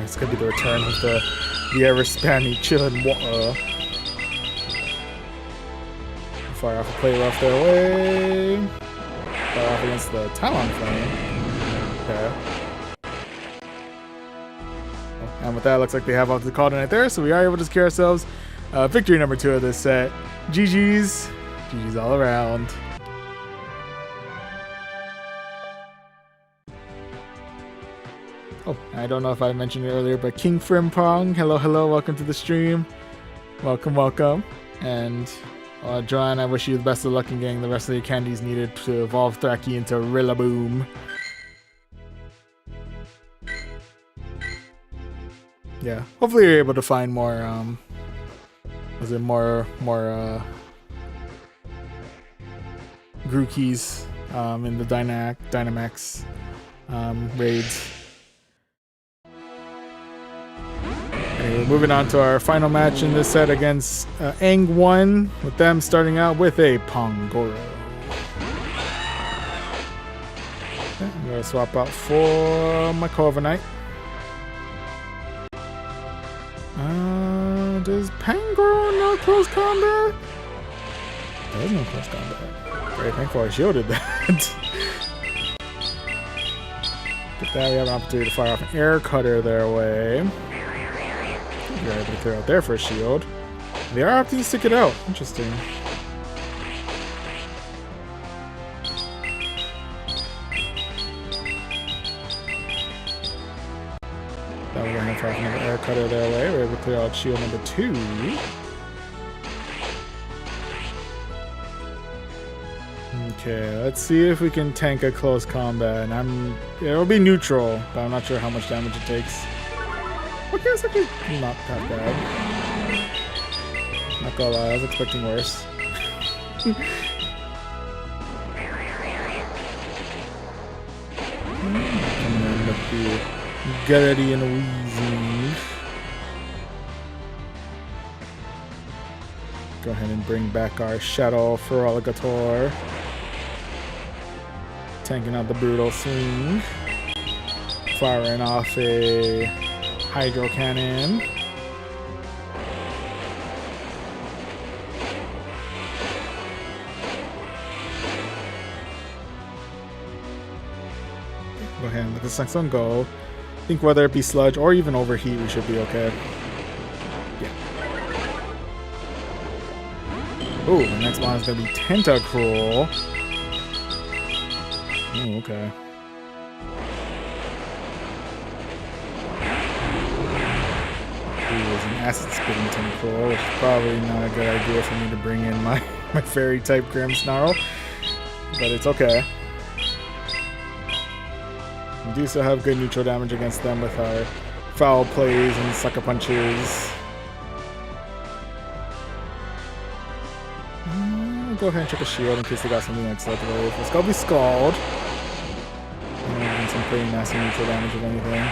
It's gonna be the return of the ever-spanning Chilling Water. Fire off a play rough their way. Fire off against the Talonflame. Okay. And with that, it looks like they have off the Caldronite there, so we are able to secure ourselves victory number 2 of this set. GG's. GG's all around. Oh, I don't know if I mentioned it earlier, but King Frimpong, hello, welcome to the stream. Welcome. And Joanne, I wish you the best of luck in getting the rest of the candies needed to evolve Thracky into Rillaboom. Yeah, hopefully you're able to find more, Grookey's in the Dynamax raids. Anyway, moving on to our final match in this set against Ang 1, with them starting out with a Pangoro. Okay, I'm going to swap out for my Corviknight. Does Pangoro know close combat? There is no close combat. Very thankful I shielded that. With that, we have an opportunity to fire off an air cutter their way. You're able to clear out their first shield. They are opting to stick it out. Interesting. Now we're going to fire off another air cutter their way. We're able to clear out shield number 2. Okay, let's see if we can tank a close combat. And it'll be neutral, but I'm not sure how much damage it takes. Okay, it's actually not that bad. Not gonna lie, I was expecting worse. Coming in with the Garrity and Wheezing. Go ahead and bring back our Shadow Feraligatr. Tanking out the Brutal Swing. Firing off a Hydro Cannon. Go ahead and let this next one go. I think whether it be Sludge or even Overheat, we should be okay. Yeah. Ooh, the next one is going to be Tentacruel. Oh, okay. An acid spitting Tentacruel, which is probably not a good idea for me to bring in my fairy type Grimmsnarl, but it's okay. We do still have good neutral damage against them with our foul plays and sucker punches. Go ahead and check a shield in case they got something like Sludge Wave. It's gonna be Scald. And some pretty nasty neutral damage if anything.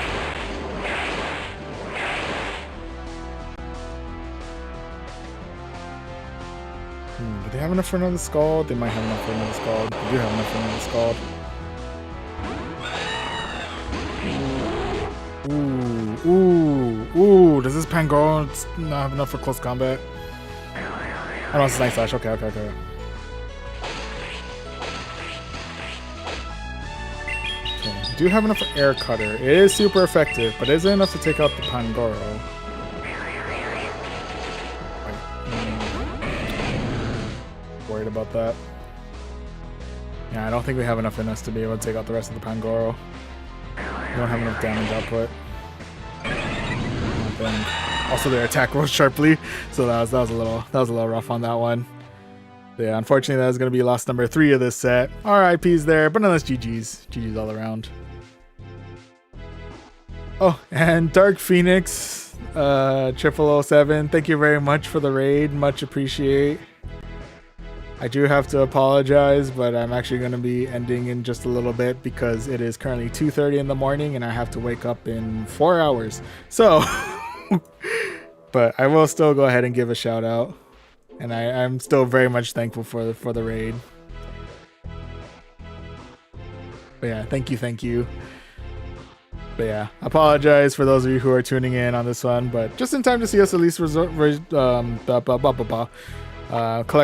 Do they have enough for another Scald? They might have enough for another Scald. They do have enough for another Scald. Ooh. Does this Pangoro not have enough for close combat? Oh no, it's Night Slash. Okay. Okay, we do have enough for Air Cutter. It is super effective, but is it enough to take out the Pangoro? Worried about that. Yeah, I don't think we have enough in us to be able to take out the rest of the Pangoro. We don't have enough damage output. Also, their attack rose sharply, so that was a little rough on that one. But yeah, unfortunately, that is going to be loss number 3 of this set. RIPs there, but nonetheless, GG's all around. Oh, and Dark Phoenix, 0007, thank you very much for the raid, much appreciate. I do have to apologize, but I'm actually going to be ending in just a little bit because it is currently 2:30 in the morning and I have to wake up in 4 hours. So, but I will still go ahead and give a shout out, and I'm still very much thankful for the raid. But yeah, thank you. But yeah, apologize for those of you who are tuning in on this one, but just in time to see us at least collect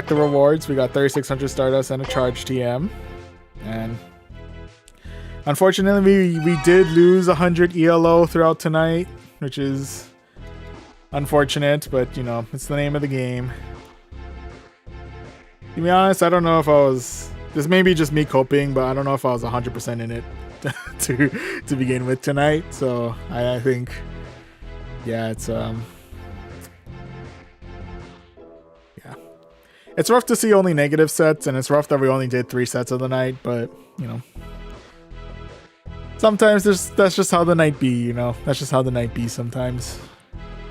the rewards. We got 3,600 Stardust and a Charge TM. And unfortunately, we did lose 100 ELO throughout tonight, which is unfortunate, but you know, it's the name of the game. To be honest, I don't know if I was... This may be just me coping, but I don't know if I was 100% in it to begin with tonight. So I think, yeah, it's it's rough to see only negative sets, and it's rough that we only did 3 sets of the night, but, you know, sometimes that's just how the night be, you know? That's just how the night be sometimes.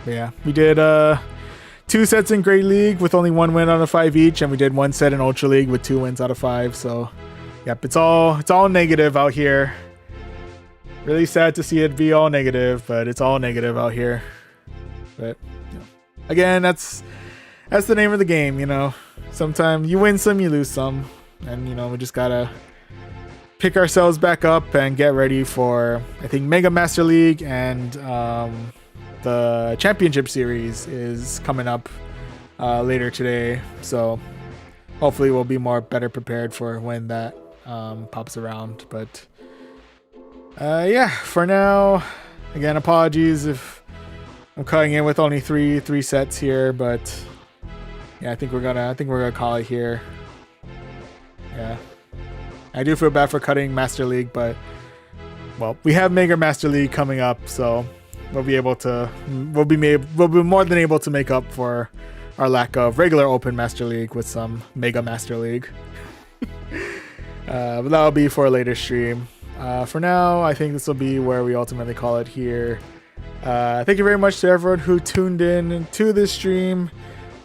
But yeah, we did 2 sets in Great League with only 1 win out of 5 each, and we did 1 set in Ultra League with 2 wins out of 5, so, yep, it's all negative out here. Really sad to see it be all negative, but it's all negative out here. But again, that's the name of the game, you know. Sometimes you win some, you lose some, and you know, we just gotta pick ourselves back up and get ready for, I think, Mega Master League, and the Championship Series is coming up later today, so hopefully we'll be better prepared for when that pops around. But yeah, for now, again, apologies if I'm cutting in with only three sets here, but yeah, I think we're gonna call it here. Yeah, I do feel bad for cutting Master League, but well, we have Mega Master League coming up, so we'll be more than able to make up for our lack of regular Open Master League with some Mega Master League. But that'll be for a later stream. For now, I think this will be where we ultimately call it here. Thank you very much to everyone who tuned in to this stream.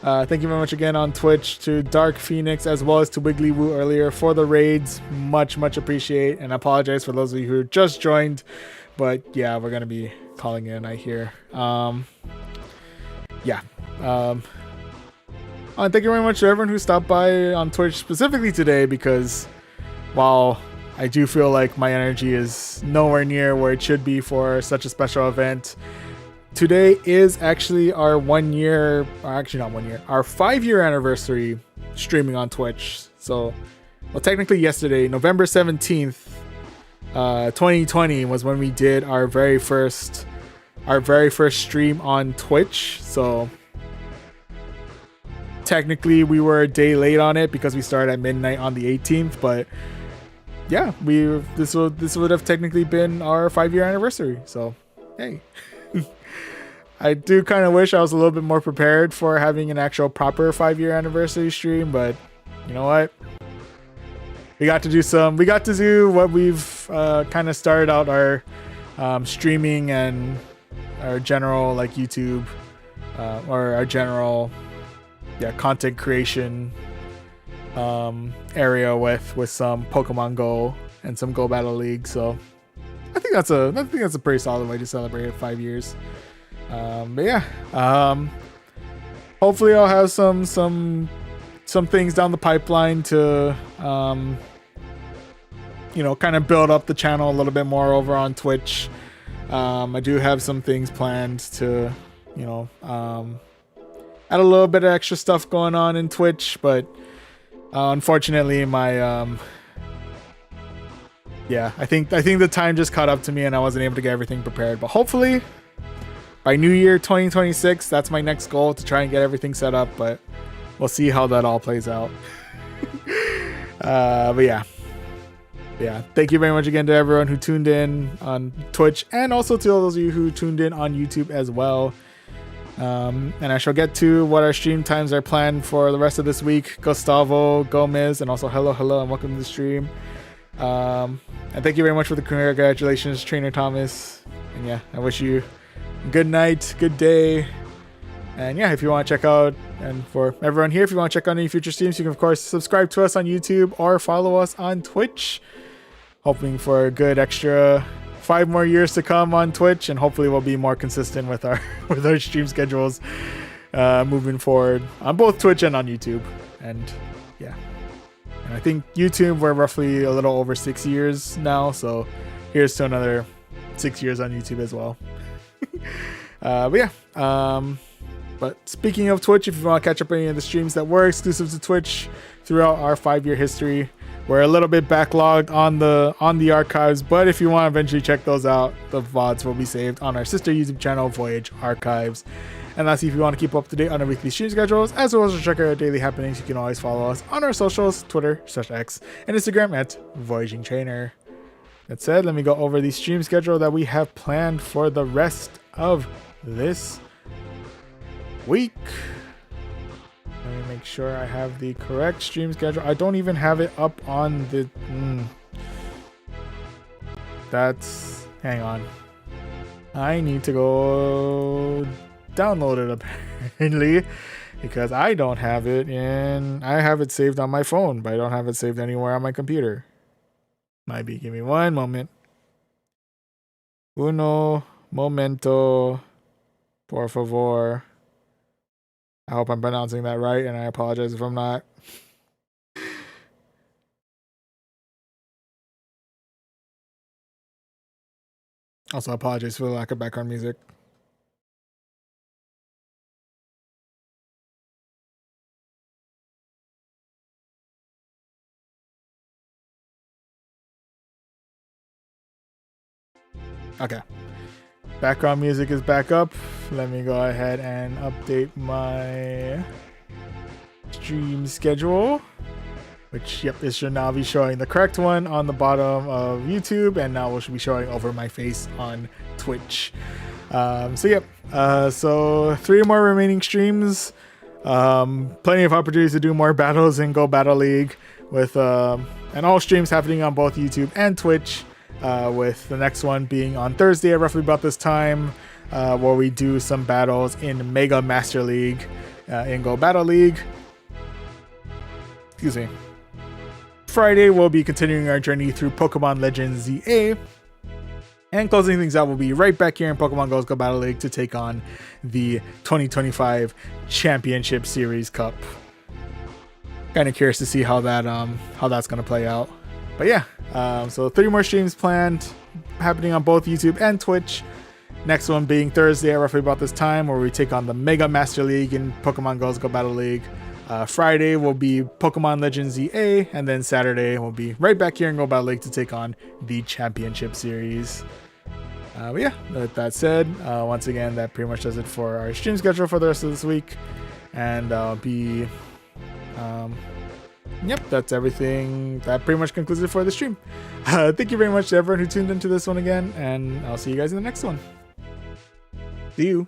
Thank you very much again on Twitch to Dark Phoenix as well as to Wiggly Woo earlier for the raids. Much appreciate, and I apologize for those of you who just joined. But yeah, we're gonna be calling it a night here. Yeah. And thank you very much to everyone who stopped by on Twitch specifically today, because while I do feel like my energy is nowhere near where it should be for such a special event, today is actually our our 5-year anniversary streaming on Twitch. So, well, technically yesterday, November 17th, 2020 was when we did our very first stream on Twitch. So technically we were a day late on it because we started at midnight on the 18th, but yeah, this would have technically been our 5-year anniversary. So hey. I do kind of wish I was a little bit more prepared for having an actual proper 5-year anniversary stream, but you know what? We got to do what we've kind of started out our streaming and our general like YouTube or our general content creation area with some Pokemon Go and some Go Battle League. So I think that's a pretty solid way to celebrate 5 years. But yeah, hopefully I'll have some things down the pipeline to kind of build up the channel a little bit more over on Twitch. I do have some things planned to add a little bit of extra stuff going on in Twitch, but unfortunately my I think the time just caught up to me and I wasn't able to get everything prepared. But hopefully by New Year 2026, that's my next goal, to try and get everything set up, but we'll see how that all plays out. But yeah, thank you very much again to everyone who tuned in on Twitch, and also to all those of you who tuned in on YouTube as well. And I shall get to what our stream times are planned for the rest of this week. Gustavo Gomez, and also hello and welcome to the stream. And thank you very much for the congratulations, Trainer Thomas. And yeah, I wish you good night, good day. And yeah, if you want to check out, and for everyone here, if you want to check out any future streams, you can of course subscribe to us on YouTube or follow us on Twitch. Hoping for a good extra 5 more years to come on Twitch, and hopefully we'll be more consistent with our stream schedules moving forward on both Twitch and on YouTube. And yeah, and I think YouTube, we're roughly a little over 6 years now, so here's to another 6 years on YouTube as well. But yeah, but speaking of Twitch, if you want to catch up on any of the streams that were exclusive to Twitch throughout our 5-year history, we're a little bit backlogged on the archives, but if you want to eventually check those out, the VODs will be saved on our sister YouTube channel, Voyage Archives. And lastly, if you want to keep up to date on our weekly stream schedules, as well as to check out our daily happenings, you can always follow us on our socials, Twitter, /X, and Instagram at Voyaging Trainer. That said, let me go over the stream schedule that we have planned for the rest of this week. Let me make sure I have the correct stream schedule. I don't even have it up on the... Hang on. I need to go download it apparently, because I don't have it and I have it saved on my phone, but I don't have it saved anywhere on my computer. Might be. Give me one moment. Uno momento. Por favor. I hope I'm pronouncing that right, and I apologize if I'm not. Also, apologize for the lack of background music. Okay. Background music is back up. Let me go ahead and update my stream schedule. Which, yep, it should now be showing the correct one on the bottom of YouTube, and now it should be showing over my face on Twitch. So 3 more remaining streams. Plenty of opportunities to do more battles in Go Battle League with and all streams happening on both YouTube and Twitch. With the next one being on Thursday at roughly about this time, where we do some battles in Mega Master League in Go Battle League. Excuse me. Friday, we'll be continuing our journey through Pokemon Legends ZA. And closing things out, we'll be right back here in Pokemon Go's Go Battle League to take on the 2025 Championship Series Cup. Kind of curious to see how that's going to play out. But yeah, so 3 more streams planned, happening on both YouTube and Twitch. Next one being Thursday at roughly about this time, where we take on the Mega Master League in Pokemon Go's Go Battle League. Friday will be Pokemon Legends ZA, and then Saturday we'll be right back here in Go Battle League to take on the Championship Series. But yeah, with that said, once again, that pretty much does it for our stream schedule for the rest of this week. And yep, that's everything. That pretty much concludes it for the stream. Thank you very much to everyone who tuned into this one again, and I'll see you guys in the next one. See you.